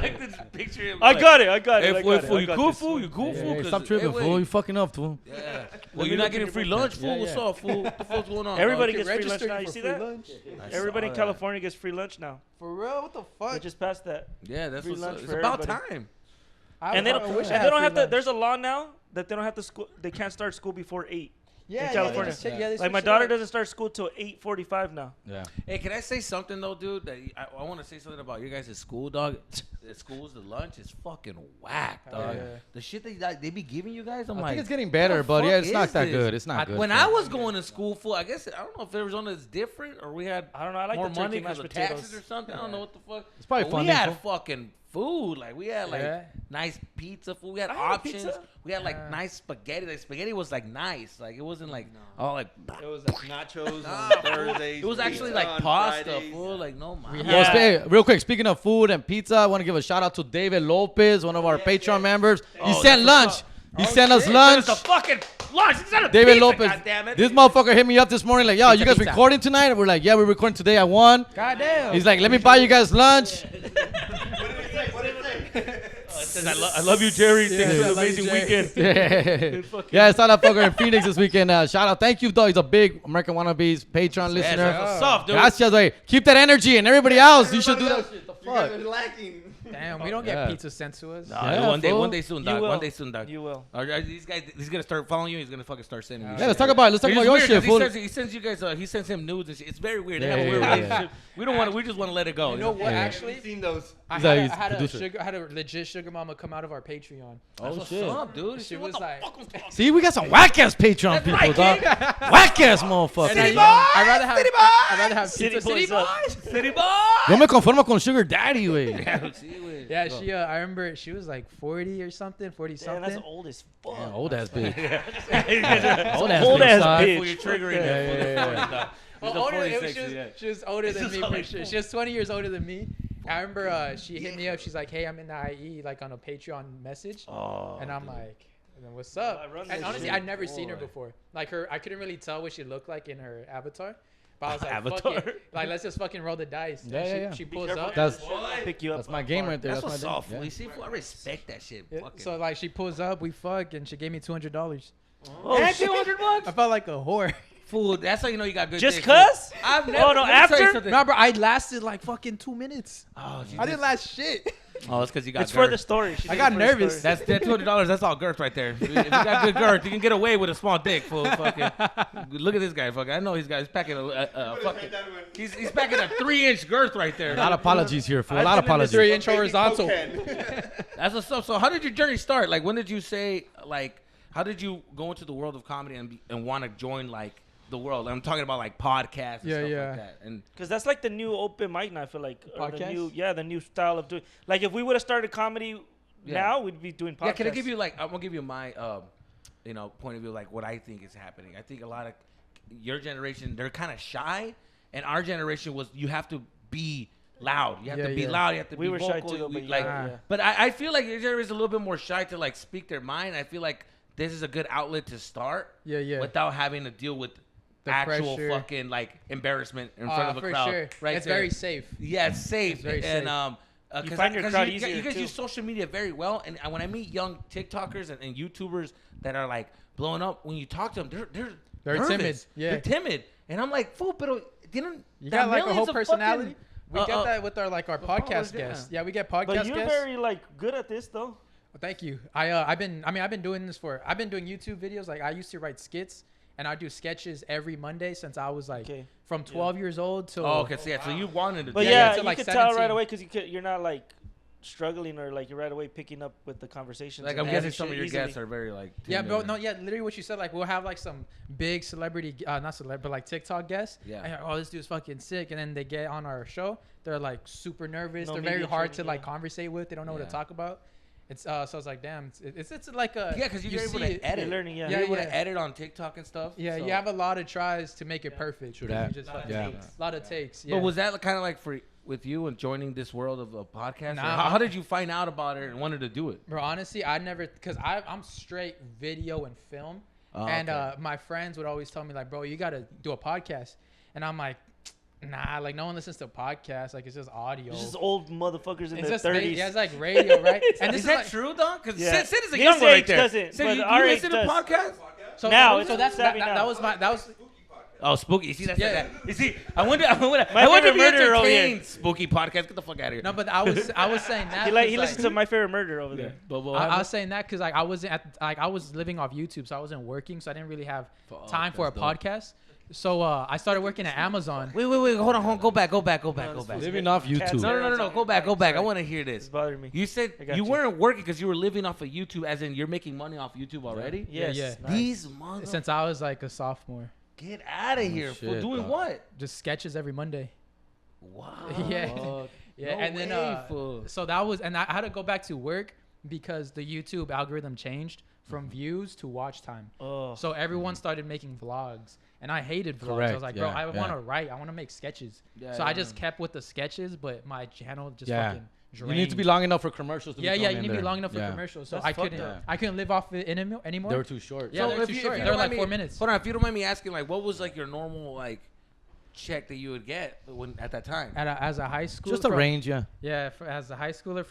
Like this picture. I got it. Hey, fool, you cool, fool? You cool, fool? Hey, 'Cause- stop tripping, hey, fool. wait. You fucking up, fool. Yeah. Well, you're not getting free lunch, fool. Yeah, What's yeah. up, fool? What the fuck's going on? Everybody dog? gets free lunch now. You see that? Everybody in that. California gets free lunch now. For real? What the They fuck? just passed that. Yeah, that's Free what's lunch up. It's for about everybody. time. And they don't. I wish I And had they don't free have to. lunch. There's a law now that they don't have to school. They can't start school before 8. Yeah, in California. Like my daughter doesn't start school till 8:45 now. Yeah. Hey, can I say something though, dude? That I want to say something about your guys' school, dog. The schools, the lunch is fucking whack, dog. Yeah. The shit they be giving you guys, I'm I like, think it's getting better, the but fuck yeah, it's not is that this? good. It's not good. When fool. I was going to school, fool, I guess I don't know if Arizona is different or we had I don't know. I like more the turkey money because mashed of taxes potatoes. or something. I don't know what the fuck. It's probably But fun. we had fucking food. Like we had like Yeah. nice pizza food. We had I had a options. pizza. We had like nice spaghetti. Like spaghetti was like nice. Like it wasn't like oh like It was like nachos Nah, on fool. Thursdays. It was actually pizza like on pasta, Fridays. fool. Like no man. Well, real quick, speaking of food and pizza, I want to give a shout out to David Lopez, one of our Patreon members. He sent lunch. He sent us lunch. It's a fucking lunch. It's not a David pizza, Lopez. goddammit. This motherfucker hit me up this morning like, yo, you guys pizza. recording tonight? We're like, yeah, we're recording today at 1. Goddamn. He's like, let me buy you guys lunch. It says, I love you, Jerry. Thanks for I the love you, amazing Jerry. weekend. Yeah, I saw that fucker in Phoenix this weekend. Shout out. Thank you, though. He's a big American Wannabes Patreon listener. That's what's up, dude. Gracias, güey. Keep that energy, and everybody else, you should do that shit. The You guys fuck? are lacking. Damn, we don't get Yeah. pizza sent to us. Yeah, one fool. day soon, You dog. will. One day soon, dog. You will. These guys, he's gonna start following you. He's gonna fucking start sending you. Yeah, let's talk about your shit, fool. He sends you guys. He sends him nudes and shit. It's very weird. They Yeah, have a weird yeah, yeah. relationship. We don't want. We just want to let it go. You know what? Yeah. Actually, I've seen those. I He's like- had, he's I had a producer. sugar, I had a legit sugar mama come out of our Patreon. That's Oh, what's shit. up, dude. She What was the like- fuck I'm talking See, we got some whack-ass Patreon people, right, dog. King. Whack-ass motherfuckers. And I'd rather have I'd rather have City pizza. boys up. City boy. Yo me conformo con Sugar Daddy, güey. Yeah, she. I remember she was like 40 or something, 40 Damn, something. that's old as fuck. Yeah, old-ass bitch. Old Old-ass ass son. bitch. You're triggering Yeah, it. yeah, Well, the older, 46, she, was, yeah. she was older than This me is for like sure. She was 20 years older than me. I remember she hit me up. She's like, "Hey, I'm in the IE, like on a Patreon message," and I'm like, "What's up?" I run And this honestly, shit. I'd never seen her before. Like I couldn't really tell what she looked like in her avatar. But I was like, Avatar? "Fuck it. Like, let's just fucking roll the dice." Yeah, And yeah, yeah. She Be pulls careful. up. That's Pick you up. that's my game right there. That's That's what's my up, game. fool. Yeah. You see, fool, I respect that shit. Yeah, Fucking. so like she pulls up, we fuck, and she gave me $200. Oh, shit. I felt like a whore. Fool, that's how you know you got good Just dick, cuz? fool. I've never. Oh, no, let me tell you after? something. No, bro, I lasted like fucking 2 minutes. Oh, I didn't last shit. Oh, it's because you got. It's for the girth. story. She I did got it for the nervous. story. That's that $200. That's all girth right there. If you got good girth, you can get away with a small dick. Fool, fucking. Look at this guy. Fucking. I know he's packing a fucking. He's packing a 3-inch girth right there. A lot of apologies here, fool. A I lot of feel in this apologies. 3-inch horizontal. That's what's up. So how did your journey start? Like, when did you say like? How did you go into the world of comedy and want to join like the world? I'm talking about like podcasts and Yeah, stuff yeah. like that. And Because that's like the new open mic now, I feel like. Or the Podcast? the new style of doing. Like, if we would have started comedy now, we'd be doing podcasts. yeah, can I give you like? I'm gonna give you my point of view, like what I think is happening. I think a lot of your generation, they're kind of shy, and our generation was you have to be loud. You have Yeah, to be yeah. loud. You have to We be were vocal. shy too, though, we- but like, yeah. but I feel like your generation is a little bit more shy to like speak their mind. I feel like this is a good outlet to start. Yeah, yeah. Without having to deal with The actual pressure. fucking like embarrassment in front of a For crowd. sure. Right It's there. very safe. Yeah, it's safe. It's very and safe. You find your crowd you easier, guys too. use social media very well, and when I meet young TikTokers and YouTubers that are like blowing up, when you talk to them, they're They're nervous. timid. Yeah. They're timid, and I'm like, fool, pero tienen You got like a whole millions of personality. fucking We get that with our podcast guests. Yeah, we get podcast But guests. you're very good at this though. Well, thank you. I've been doing this I've been doing YouTube videos. Like I used to write skits and I do sketches every Monday since I was from 12 years old to. Oh, okay. So, so you wanted to. But do yeah, that. you could tell right away because you're not struggling or you're right away picking up with the conversations. Like I'm guessing some of your guests are very yeah, bro. No, yeah, literally what you said. Like we'll have some big celebrity, not celebrity, but TikTok guests. Yeah. And, oh, this dude's fucking sick, and then they get on our show. They're super nervous. No They're very hard training, to conversate with. They don't know what to talk about. It's so I was like, damn, it's like a because you're able to edit. You're learning, you're able to edit on TikTok and stuff. Yeah, so. you have a lot of tries to make it perfect. True that. A lot of takes. Yeah. But was that kind of for with you and joining this world of a podcast? Nah. How did you find out about it and wanted to do it? Bro, honestly, I never, because I'm straight video and film. Oh, and okay. My friends would always tell me, bro, you got to do a podcast. And I'm like, nah, no one listens to podcasts. It's just audio. It's just old motherfuckers in it's their just 30s. Yeah, it's radio, right? And is that true, though? Because Yeah. Sid is a His young one right age there. doesn't, Sid, but you our age listen to does. podcasts? So Now, so it's savvy now. that was Oh, spooky. You see, that's Yeah. that. You see, I wonder to favorite be murderer over here. entertained. Spooky podcast. Get the fuck out of here. no, but I was saying that. He listens to My Favorite Murder over there. I was saying that because I wasn't I was living off YouTube, so I wasn't working, so I didn't really have time for a podcast. So I started working at Amazon. Wait. Hold on. Go back. Living off YouTube. No. Go back. I want to hear this. It's bothering me. You said you weren't working because you were living off of YouTube, as in you're making money off YouTube already? Yes. Yeah. Nice. These mother... Since I was a sophomore. Get out of here. shit, For doing dog. what? Just sketches every Monday. Wow. Yeah. Yeah. No And then way, fool. so that was, and I had to go back to work because the YouTube algorithm changed from views to watch time. Oh. So everyone started making vlogs, and I hated vlogs. I Correct, was like, yeah, bro, I yeah. want to write. I want to make sketches. Yeah, So I yeah. just kept with the sketches, but my channel just Yeah. fucking You drained. need to be long enough for commercials. To Yeah, be yeah, thrown you in need to be there. long enough for Yeah. commercials. So That's I fucked couldn't, up. I couldn't live off it anymore. They were too short. Yeah, So they're too short. you They're don't mind 4 minutes. Hold on. If you don't mind me asking, what was your normal check that you would get at that time? As a high schooler, Just a range, yeah. Yeah, as a high schooler,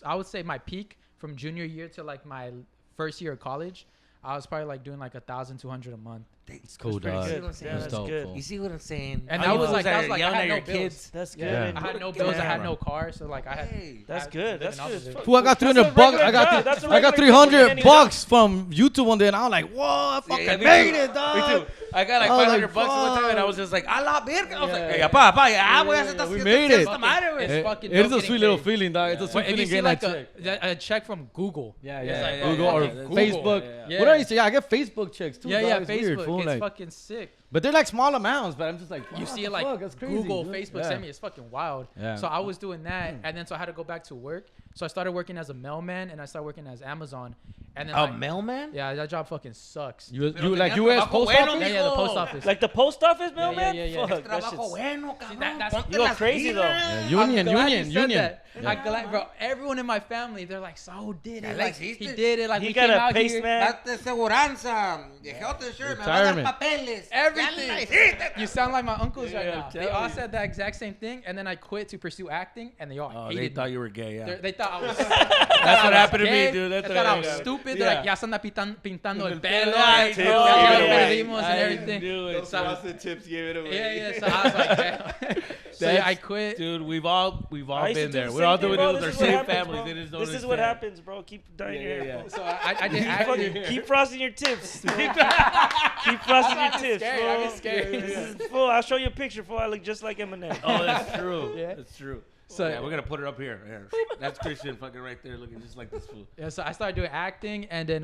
I would say my peak from junior year to my first year of college, I was probably doing $1,200 a month. It's cool, pretty dog. good. That's Yeah, that's dope, good. fool. You see what I'm saying? And How that you was fools I are had yelling at no your bills. kids. That's good. Yeah. I had no Get bills. I down. had no car, so I had. Hey. That's I good. was That's living good off as of it. fuck. Fool, I got That's a 300 bucks. regular job. That's a I got regular job. 300 Any bucks from YouTube one day, and I was like, whoa, I fucking Yeah, me made too. it, dog. Me too. I got I was 500 like, bucks one time, and I fuck. was just like, a la verga. I was like, Yeah. hey, papá, voy a hacer esta we fiesta, made it. esta madre, güey. It's fucking It is dope a sweet getting little paid. feeling, dog. It's a sweet But if you feeling see getting that check. a check from Google, Yeah, it's yeah. like, bro, Google or fucking Facebook. Yeah. What do I say? Yeah, I get Facebook checks too. Yeah, dog. yeah, It's weird, Facebook. fool, It's like- fucking sick. But they're small amounts, but I'm just like, You what see the it fuck? That's crazy, Google, dude. Facebook Yeah. send me. It's fucking wild. Yeah. So I was doing that, and then so I had to go back to work. So I started working as a mailman, and I started working as Amazon. And then A mailman? yeah, that job fucking sucks. You Pero like tenías U.S. trabajo Post bueno, Office? Yeah, the post office. Like the post office mailman? yeah, yeah. Fuck, that Trabajo shit's... bueno, cabrón. that's- Ponte You go las crazy, pilas. though. Yeah, I'm Union. glad you said that. Yeah. I'm glad, bro. Everyone in my family, they're like, "So did Ya it? la Like, hiciste. he did it. Like He we got came a out pace here." man. Date seguranza. Dejé otro shirt. Me va a dar Retirement. papeles. Everything. Ya la hiciste. You sound like my uncles right Yeah, now. I'm They telling all you. said that exact same thing, and then I quit to pursue acting, and they all Oh, hated they me. thought you were gay, yeah. They thought I was. That's what happened to me, dude. They That's thought I what was happened. stupid. Yeah. They're like, ya se anda pintando el pelo. Ay, Like, no, ya lo yeah. perdimos and I everything. knew it. Those So- frosted tips gave it away. Yeah, yeah. So I was like, damn. So yeah, I quit. Dude, we've all I used to been do there. the We're same all thing, doing bro. it with our This is what same happens, families. bro. They just don't This is what understand. happens, bro. Keep dying your hair. So I did Keep, acting. fucking, keep frosting your tips. Keep frosting your tips, scared. bro. I'm scared. This is, fool, I'll show you a picture, fool. I look just like Eminem. Oh, that's true. Yeah. That's true. So Yeah, we're gonna put it up here. That's Christian fucking right there, looking just like this fool. yeah, so I started doing acting, and then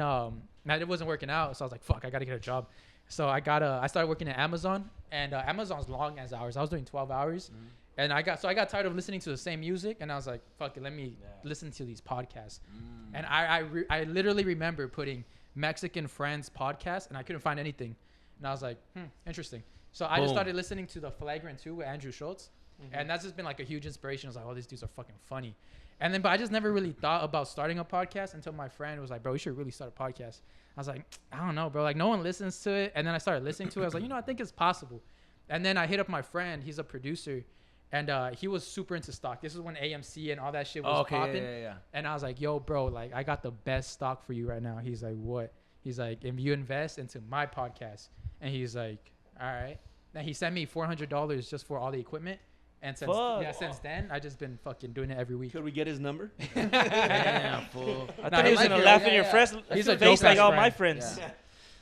it wasn't working out. So I was like, fuck, I gotta get a job. So I started working at Amazon, and Amazon's long as hours. I was doing 12 hours, and I got tired of listening to the same music, and I was like, fuck it, let me listen to these podcasts. And I literally remember putting Mexican Friends podcast, and I couldn't find anything, and I was like, interesting. So I just Boom. started listening to the Flagrant 2 with Andrew Schultz, and that's just been like a huge inspiration. I was like, oh, these dudes are fucking funny. And then, but I just never really thought about starting a podcast until my friend was like, bro, you should really start a podcast. I was like, I don't know, bro. Like, no one listens to it. And then I started listening to it. I was like, I think it's possible. And then I hit up my friend. He's a producer. And he was super into stock. This is when AMC and all that shit was popping. Yeah. And I was like, yo, bro, like, I got the best stock for you right now. He's like, what? He's like, if you invest into my podcast. And he's like, all right. Then he sent me $400 just for all the equipment. And since then, I just been fucking doing it every week. Could we get his number? Damn, fool. I thought he was gonna laugh in your face. He's a face dope like ass all friend. my friends. Yeah.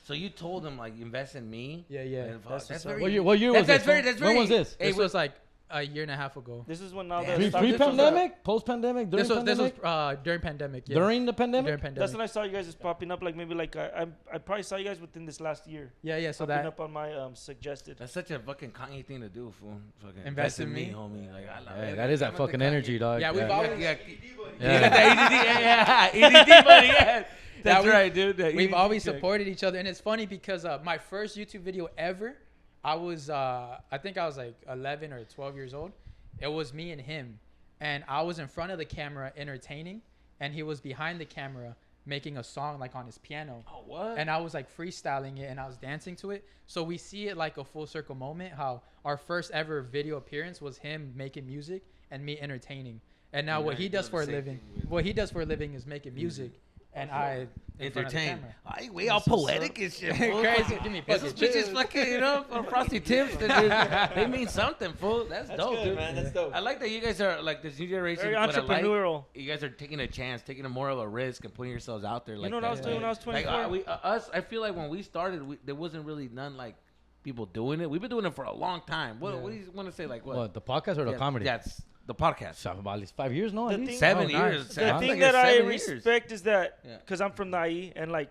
So you told him like invest in me? Yeah, yeah. And fuck, That's that's what's up. very. What year was That's this? very. When was this? This was like a year and a half ago. This is when all Damn. the Pre-pandemic? Post-pandemic? During This was pandemic? during pandemic. Yeah. During the pandemic? During pandemic. That's when I saw you guys just popping up. Like maybe like I probably saw you guys within this last year. Yeah. So Popping that up on my suggested. That's such a fucking Kanye thing to do, fool. Fucking Invest in me, homie. Like I love Yeah, it. that is that I'm with the fucking Kanye. energy, dog. Yeah, we've Yeah. always Yeah, Yeah. EDD buddy. Yeah, that's we- right, dude. The we've EDD always check. supported each other, and it's funny because my first YouTube video ever, I was I think I was like 11 or 12 years old. It was me and him, and I was in front of the camera entertaining, and he was behind the camera making a song like on his piano. Oh, what? And I was like freestyling it and I was dancing to it. So we see it like a full circle moment, how our first ever video appearance was him making music and me entertaining. And now Yeah, what he he does does for a the same living, thing with- what he does for a living is making music, and I in front of the Entertain. camera. Ay, we all poetic and shit, fool. Crazy. Give me Esos fucking bitches chill. fucking, you know, frosty tips. They mean something, fool. That's dope, good, dude. man. That's dope. I like that you guys are like this new generation. Very what I like, entrepreneurial. you guys are taking a chance, taking a more of a risk, and putting yourselves out there. Like You know what that. I was doing when I was 24? Like us, I feel like when we started, there wasn't really none like people doing it. We've been doing it for a long time. What do you want to say? Like what? What, the podcast or the comedy? That's the podcast. So, about at least 5 years, no? The At least? thing- 7 Oh, years. nice. The Sounds thing like that it's I 7 years. respect is that Yeah. because I'm from the IE and like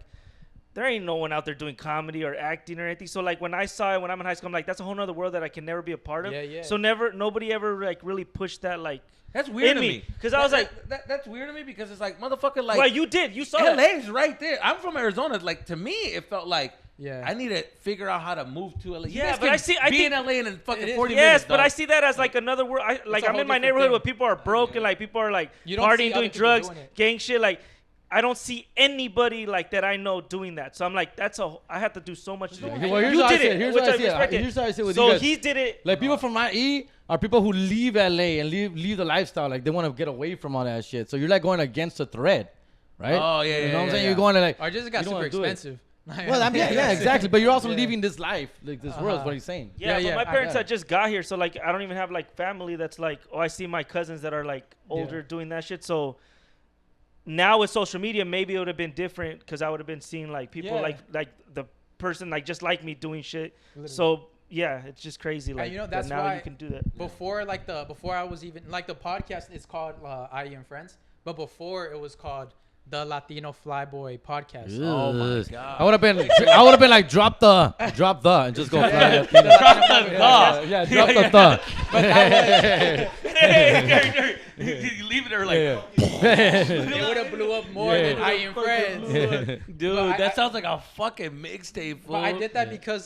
there ain't no one out there doing comedy or acting or anything. So like when I saw it when I'm in high school, I'm like that's a whole nother world that I can never be a part of. Yeah, yeah. So nobody ever like really pushed that like That's weird in to me me. because I was like, that's weird to me because it's like motherfucker, like well, you did, you saw that. LA's right there. I'm from Arizona. Like to me, it felt like Yeah. I need to figure out how to move to LA. You Yeah, guys but can I see- I be think- in LA in fucking It is. 40 Yes, minutes. but dog. I see that as like another world. I'm a whole in my different neighborhood thing. where people are broke and like people are like You don't see partying, other doing people drugs, doing it. gang shit. Like I don't see anybody like that I know doing that. So I'm like, I have to do so much. Well, here's You how I did see it, it. Here's which how I I see it. respect it. Here's how I see it with So you guys. he did it. Like people from IE are people who leave LA and leave the lifestyle. Like they want to get away from all that shit. So you're like going against the thread, right? Oh, yeah, You yeah, know what I'm yeah, saying? yeah. You're going to like. Or just got you don't super wanna do it. expensive. Well, yeah, exactly. But you're also Yeah. leaving this life, like this world. Is what he's saying. Yeah, Yeah, but my I parents got had just got here, so like I don't even have like family that's like, oh, I see my cousins that are like older Yeah. doing that shit. So now with social media, maybe it would have been different because I would have been seeing like people Yeah. like the person like just like me doing shit. Literally. So yeah, it's just crazy. Like you know, that that's now why you can do that. Before I was even like the podcast is called IE and Friends, but before it was called the Latino Flyboy Podcast. Oh my Yes. God. I would have been like drop the and just go fly. The Yeah, Latino Flyboy- yeah, drop the Hey, you leave it there like, It would have blew up more Yeah. than IE and Friends. dude, But that I- sounds like a fucking mixtape. But I fool. did that because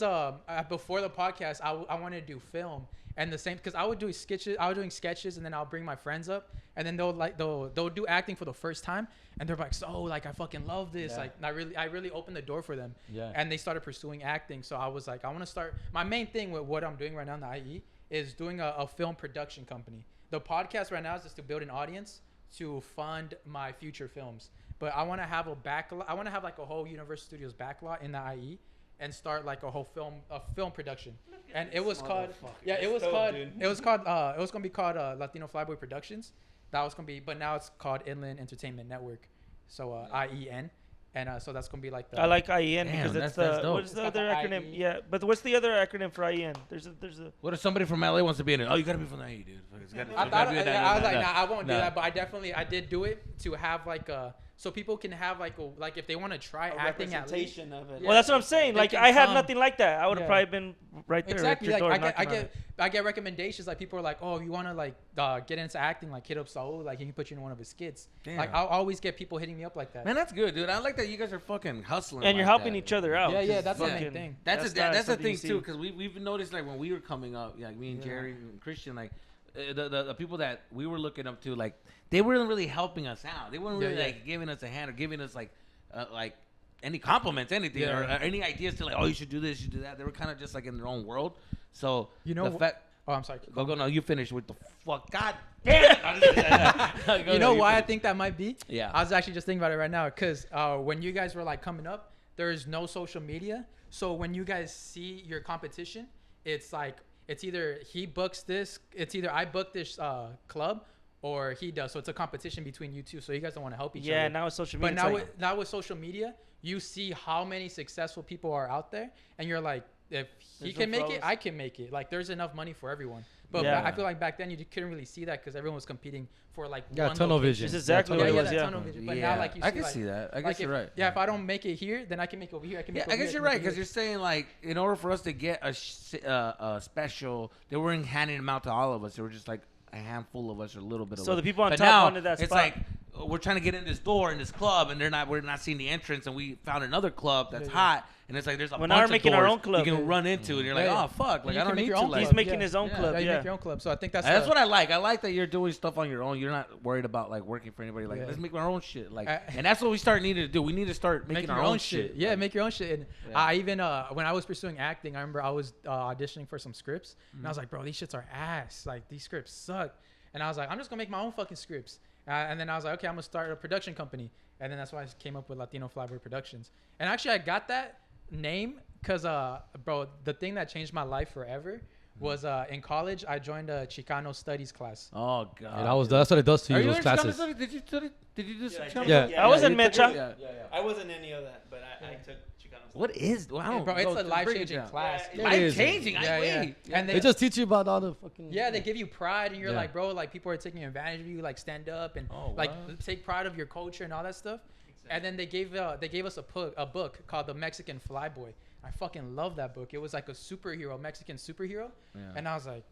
before the podcast, I wanted to do film and the same because I would do sketches. I was doing sketches and then I'll bring my friends up and then they'll do acting for the first time and they're like, so like I fucking love this. Yeah. Like I really opened the door for them. Yeah. And they started pursuing acting. So I was like, I want to start. My main thing with what I'm doing right now in the IE is doing a film production company. The podcast right now is just to build an audience to fund my future films. But I want to have I want to have like a whole Universal Studios backlot in the IE and start like a whole film production. And it was called it was going to be called Latino Flyboy Productions. That was going to be, but now it's called Inland Entertainment Network. So IEN. And so that's going to be like the I like IEN Damn, because that's it's the dope. what is the It's got other the acronym? IE. Yeah, but what's the other acronym for IEN? There's a What if somebody from LA wants to be in it? Oh, you gotta be from IE, dude. It's gotta- I it's thought gotta be in I was that. like, nah, I won't do Nah. that. But I did do it to have like so people can have like if they want to try acting at least. of it. well, that's what I'm saying. They Like can I had come. nothing like that. I would have Yeah. probably been right there Exactly. at your Like door. I knocking on it. get recommendations. Like people are like, oh, if you want to like get into acting, like hit up Saul. Like he can put you in one of his skits. Damn. Like I'll always get people hitting me up like that. Man, that's good, dude. I like that you guys are fucking hustling. and you're like helping that. each other out. Yeah, yeah, 'cause that's the main fucking- thing. That's not the something thing you see. too, because we've noticed like when we were coming up, like me and Jerry and Christian, like the people that we were looking up to, like they weren't really helping us out. They weren't really Yeah. like giving us a hand or giving us like any compliments, anything, Yeah. or any ideas to like, oh, you should do this, you should do that. They were kind of just like in their own world. So You know the wh- fact. Oh, I'm sorry. Go. No, you finish with the fuck. God damn it! You know why I think that might be? Yeah. I was actually just thinking about it right now because when you guys were like coming up, there is no social media. So when you guys see your competition, it's it's either he books this, it's either I book this club or he does. So it's a competition between you two. So you guys don't want to help each other. Yeah, now with social media. But now with social media, you see how many successful people are out there, and you're like, if he can make it, I can make it. Like, there's enough money for everyone. But I feel like back then you couldn't really see that because everyone was competing for like one tunnel vision. It's exactly what it was. Tunnel vision. But now, like, you see, I can see that. I guess you're right. Yeah, if I don't make it here, then I can make it over here. I can make it over I guess here, you're right because you're saying like in order for us to get a special, they weren't handing them out to all of us. They were just like a handful of us or a little bit of us. So the people on but top now, wanted that spot. It's like we're trying to get in this door in this club, and we're not seeing the entrance, and we found another club that's hot, and it's like there's a bunch of making doors our own club. you can run into, and you're like, oh fuck, like I don't need to. Like, he's making his own club. You make your own club. So I think that's what I like. I like that you're doing stuff on your own. You're not worried about like working for anybody. Like let's make our own shit. Like, and that's what we needed to do. We need to start making our own shit. Yeah, make your own shit. And I even when I was pursuing acting, I remember I was auditioning for some scripts, and I was like, bro, these shits are ass. Like these scripts suck. And I was like, I'm just gonna make my own fucking scripts. And then I was like, okay, I'm gonna start a production company. And then that's why I came up with Latino Flyboy Productions. And actually, I got that name because, bro, the thing that changed my life forever was in college. I joined a Chicano studies class. Oh god, yeah, that's what it does to you. Those classes. Did you study? Did you do some Chicano? Yeah, I was in Mecha. Yeah. I wasn't any of that, but I took Chicano. What is? Well, I don't bro, it's a life-changing class. Life-changing. And they just teach you about all the fucking. Yeah, they give you pride, and you're like, bro, like people are taking advantage of you. Like stand up and like take pride of your culture and all that stuff. Exactly. And then they gave us a book called The Mexican Flyboy. I fucking love that book. It was like a superhero, Mexican superhero, and I was like,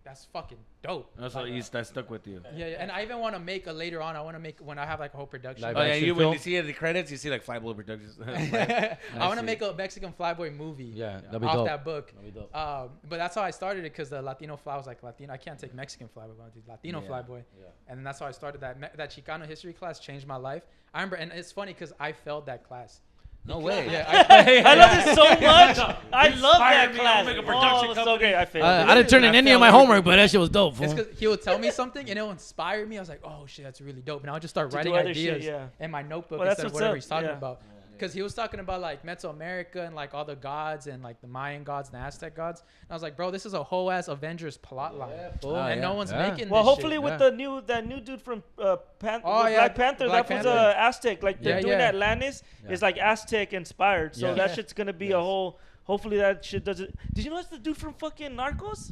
that's fucking dope. That's what that stuck with you. Yeah, and I even want to make later on. I want to make when I have like a whole production. Oh yeah, when you see the credits, you see like Flyboy Productions. I want to make a Mexican Flyboy movie. Yeah, that'd be off dope. that book. That'd be dope. But that's how I started it because the Latino Fly was like Latino. I can't take Mexican Flyboy. I want to do Latino Flyboy. Yeah. And then that's how I started that. That Chicano history class changed my life. I remember, and it's funny because I failed that class. No way. Yeah, I love this so much. I love that class. Oh, so great. I failed. I didn't turn in any of my homework, but that shit was dope. It's because he would tell me something and it would inspire me. I was like, oh shit, that's really dope. And I would just start writing ideas in my notebook instead of whatever he's talking about. Because he was talking about like Mesoamerica and like all the gods and like the Mayan gods and the Aztec gods. And I was like, bro, this is a whole ass Avengers plot line. And no one's making well, this hopefully shit. with that new dude from Black Panther, that was Aztec. Like they're doing Atlantis is like Aztec inspired. So that shit's gonna be a whole. Hopefully that shit doesn't. Did you know that's the dude from fucking Narcos?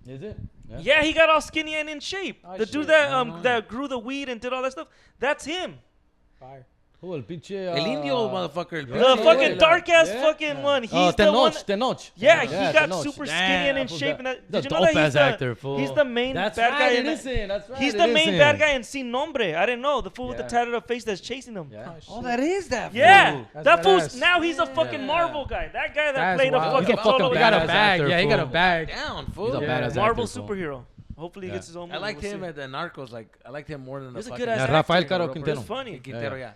Is it? Yeah, he got all skinny and in shape. The dude that grew the weed and did all that stuff. That's him. Fire. El pinche. El Indio motherfucker. The fucking dark ass fucking one. He's the one. Tenoch. Yeah, he got super skinny and in shape. And did you know that he's the main bad guy? He's the main bad guy in Sin Nombre. I didn't know the fool with the tatted up face that's chasing him. Oh, that is that. Yeah, that fool's now he's a fucking Marvel guy. That guy that played a fucking total. He got a bag. Yeah, he got a bag. Down, fool. He's a badass Marvel superhero. Hopefully he gets his own movie. I liked him at the Narcos. Like I liked him more than the fucking. good ass Rafael actor. Caro Quintero. It's funny. Quintero, yeah.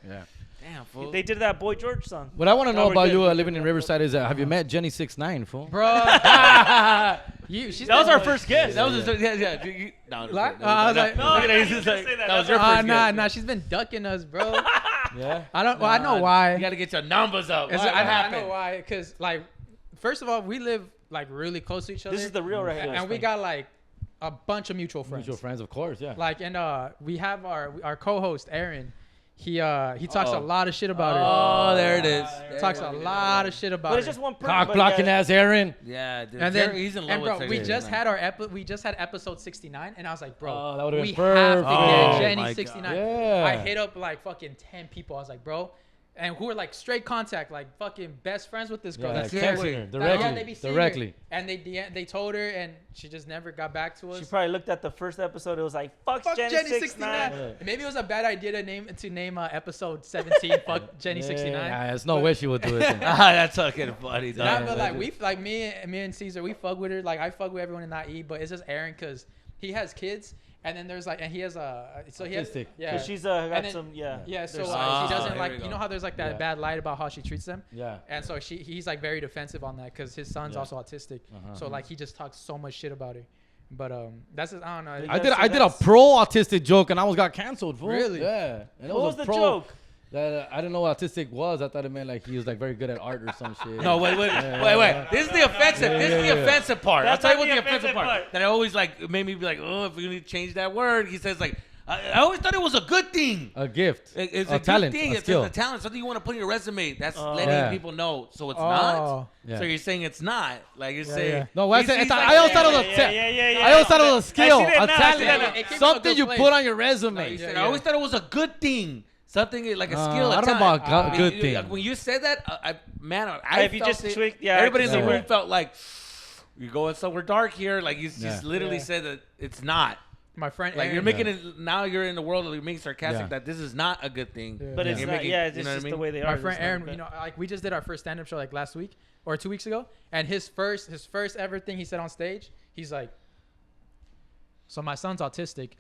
Damn, fool. They did that Boy George song. What I want to know about you living in Riverside is have you met Jenny 6ix9ine, fool? Bro. That was our first guest. That was I was like, no, that was your first guest. Nah, she's been ducking us, bro. Yeah. I don't. Well, I know why. You got to get your numbers up. I know why. Because like, first of all, we live like really close to each other. This is the real right here. And we got like a bunch of mutual friends. Mutual friends, of course, yeah. Like, and we have our co-host Aaron. He talks a lot of shit about her. Oh, there it is. Talks a lot of shit about her. But it's just one person. Cock blocking ass Aaron. Yeah, dude. And then he's in love with bro, we just had episode 69, and I was like, bro, that would've been we have to perfect. get Jenny 69. Yeah. I hit up like fucking 10 people. I was like, bro. And who were like straight contact, like fucking best friends with this girl. Yeah, That's texting her directly. And they told her, and she just never got back to us. She probably looked at the first episode. It was like, fuck Jenny 69. Yeah. Maybe it was a bad idea to name episode 17. Fuck Jenny 69. Yeah, there's no way she would do it. That's fucking funny. Nah, but like me and Caesar, we fuck with her. Like I fuck with everyone in that E, but it's just Aaron because he has kids. And then there's like, and he has so he has, yeah. Cause she's got then, some, yeah. Yeah, so she doesn't like, you know how there's like that bad light about how she treats them. Yeah. And so he's like very defensive on that because his son's also autistic. So like he just talks so much shit about her. But that's just, I don't know. I did a pro autistic joke and I almost got canceled. Fool. Really? Yeah. And What was the joke? That I didn't know what autistic was. I thought it meant like he was like very good at art or some shit. No, wait. This is the offensive. This is the offensive part. I'll tell you what the offensive part. That I always like made me be like, oh, if we need to change that word. He says like, I always thought it was a good thing. A gift. It's a talent. good thing. A skill. It's a talent. Something you want to put in your resume. That's letting people know. So it's not. Yeah. So you're saying it's not. Like you're saying. No, I always thought it was a I always thought it was a skill, a talent, something you put on your resume. I always thought it was a good thing. Something like a skill. I don't know about good thing. When you said that, if you just tweaked, everybody in the room felt like you're going somewhere dark here. Like you just literally said that it's not. My friend, like Aaron, you're making it now. You're in the world of making sarcastic that this is not a good thing. But it's not. It's just the way they are. My friend Aaron, like we just did our first stand-up show like last week or 2 weeks ago, and his first ever thing he said on stage, he's like, "So my son's autistic,"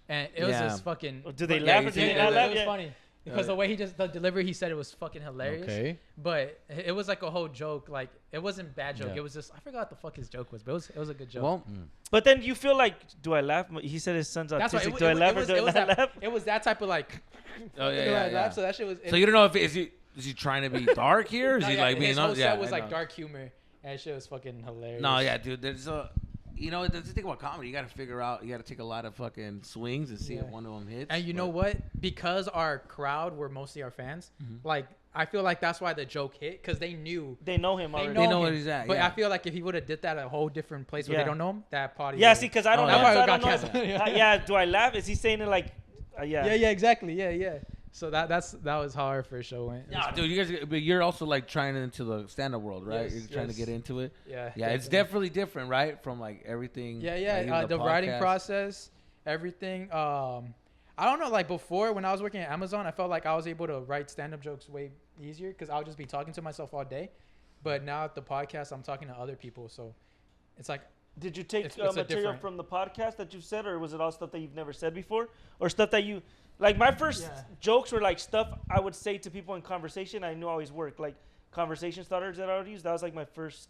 and it was just fucking. Do they laugh or do they not laugh? It was funny. Because the way the delivery he said it was fucking hilarious. Okay. But it was like a whole joke. Like it wasn't a bad joke. It was just I forgot what the fuck his joke was, but it was a good joke. Well, but then you feel like, do I laugh? He said his son's autistic. Do I laugh or do I not laugh? It was that type of like. Oh yeah. Laugh? So that shit was. So you don't know if is he trying to be dark here? Or is he like being? His whole set was like dark humor, and that shit was fucking hilarious. No, yeah, dude. There's a. The thing about comedy, you got to figure out, you got to take a lot of fucking swings and see if one of them hits. And you know what? Because our crowd were mostly our fans, like, I feel like that's why the joke hit, because they know him already. They know where he's at. But I feel like if he would have did that at a whole different place where they don't know him, that party. Yeah, see, because I don't know. Yeah, do I laugh? Is he saying it like, yeah, exactly. Yeah. So that was how our first show went. Yeah, dude, but you're also like trying into the stand-up world, right? You're trying to get into it. Yeah. Yeah, it's definitely different, right? From like everything. Yeah. Like, the writing process, everything. I don't know. Like before, when I was working at Amazon, I felt like I was able to write stand-up jokes way easier because I would just be talking to myself all day. But now at the podcast, I'm talking to other people, so it's like. Did you take material from the podcast that you've said, or was it all stuff that you've never said before, or stuff that you? Like my first jokes were like stuff I would say to people in conversation. I knew always worked, like conversation starters that I would use. That was like my first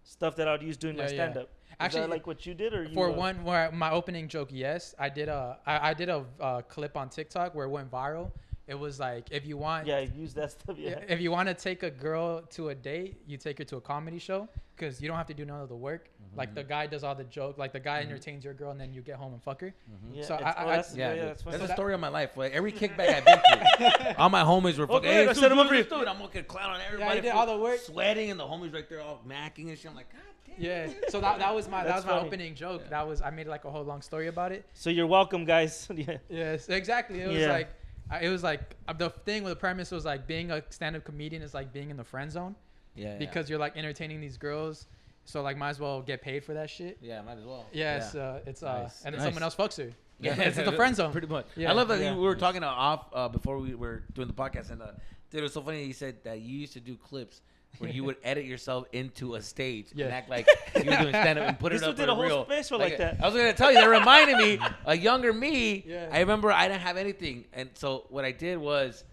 stuff that I would use doing my stand up. Actually, that like what you did, or you where my opening joke, yes, I did a clip on TikTok where it went viral. It was like if you want, use that stuff. Yeah. If you want to take a girl to a date, you take her to a comedy show because you don't have to do none of the work. Like the guy does all the joke. Like the guy entertains your girl, and then you get home and fuck her. Yeah, so that's the story of my life. Like, every kickback I've been through, all my homies were fucking. Hey, set him up for you. Dude, I'm looking clown on everybody. Yeah, did all the work, sweating, and the homies right there all macking and shit. I'm like, God damn. Yeah. So that was my opening joke. Yeah. I made like a whole long story about it. So you're welcome, guys. Yes, exactly. It was like the thing with the premise was like being a stand-up comedian is like being in the friend zone. Yeah. Because you're like entertaining these girls. So like, might as well get paid for that shit. Yeah, might as well. It's nice. And then someone else fucks her. Yeah, it's the friend zone. Pretty much. Yeah. I love that we were talking off before we were doing the podcast, and dude, it was so funny. You said that you used to do clips where you would edit yourself into a stage and act like you were doing stand up and put it up for real. Whole special like that. I was gonna tell you, that reminded me a younger me. Yeah. I remember I didn't have anything, and so what I did was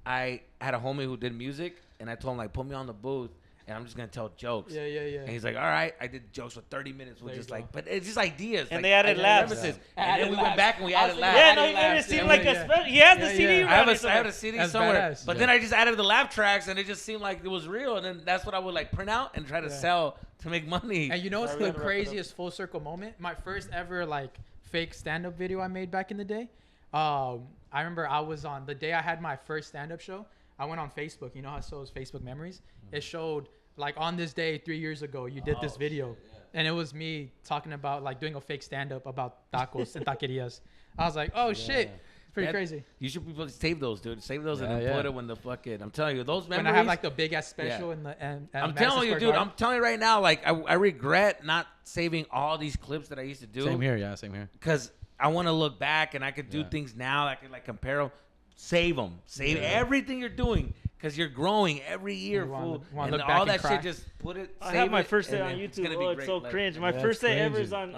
I had a homie who did music, and I told him like, put me on the booth. And I'm just gonna tell jokes. Yeah. And he's like, all right. I did jokes for 30 minutes. We're just like, but it's just ideas. And they added laughs. And then we went back and we added laughs. Yeah, no, you made it seem like a special. He has the CD. I have a CD somewhere. But then I just added the laugh tracks, and it just seemed like it was real. And then that's what I would like print out and try to sell to make money. And you know what's the craziest full circle moment? My first ever like fake stand up video I made back in the day. I remember I was on the day I had my first stand up show. I went on Facebook. You know how it shows Facebook memories? It showed. Like on this day 3 years ago, you did this video, and it was me talking about like doing a fake stand-up about tacos and taquerias. I was like, oh shit, it's pretty crazy. You should save those, dude. Save those and then put it when the fucking. I'm telling you, those memories. When I have like the big ass special in the and I'm telling you, dude. I'm telling you right now, like I regret not saving all these clips that I used to do. Same here, same here. Because I want to look back and I could do things now. I could like compare them. Save them. Save everything you're doing. Because you're growing every year, fool. And all that shit, just put it, I have my first day on YouTube. Oh, it's so cringe. My first day ever is on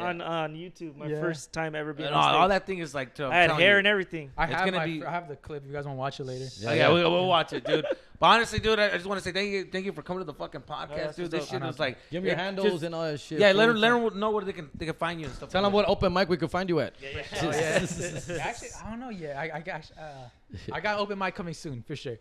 YouTube. My first time ever being on stage. All that thing is like... I had hair and everything. I have the clip. You guys want to watch it later? Yeah, we'll watch it, dude. But honestly, dude, I just want to say thank you for coming to the fucking podcast, dude. This shit was like, give me your handles and all that shit. Yeah, let them know where they can find you and stuff. Tell them what open mic we can find you at. Actually, I don't know yet. I got open mic coming soon for sure.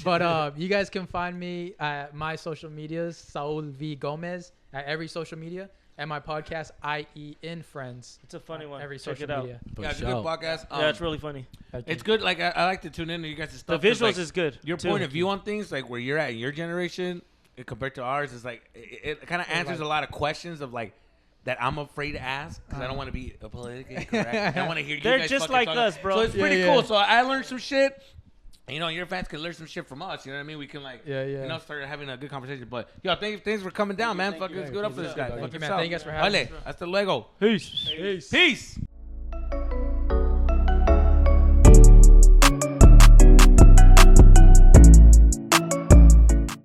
But you guys can find me at my social medias, Saul V Gomez, at every social media. And my podcast, IE in Friends. It's a funny one. Every Check social it out. media. Yeah, it's a good podcast. Yeah, it's really funny. It's good. Like I like to tune in to you guys' stuff. The visuals like, is good. Your point of view on things, like where you're at in your generation compared to ours, is like it kind of answers a lot of questions of like that I'm afraid to ask because I don't want to be politically correct. I don't want to hear you They're guys just fucking like talk. us, bro. So it's pretty cool. So I learned some shit. You know, your fans can learn some shit from us. You know what I mean? We can like, you know, start having a good conversation. But yo, thanks for coming down, man. Fucking good up for this guy. Thank you, man. Thank you guys for having me. Hasta luego. Peace. Peace.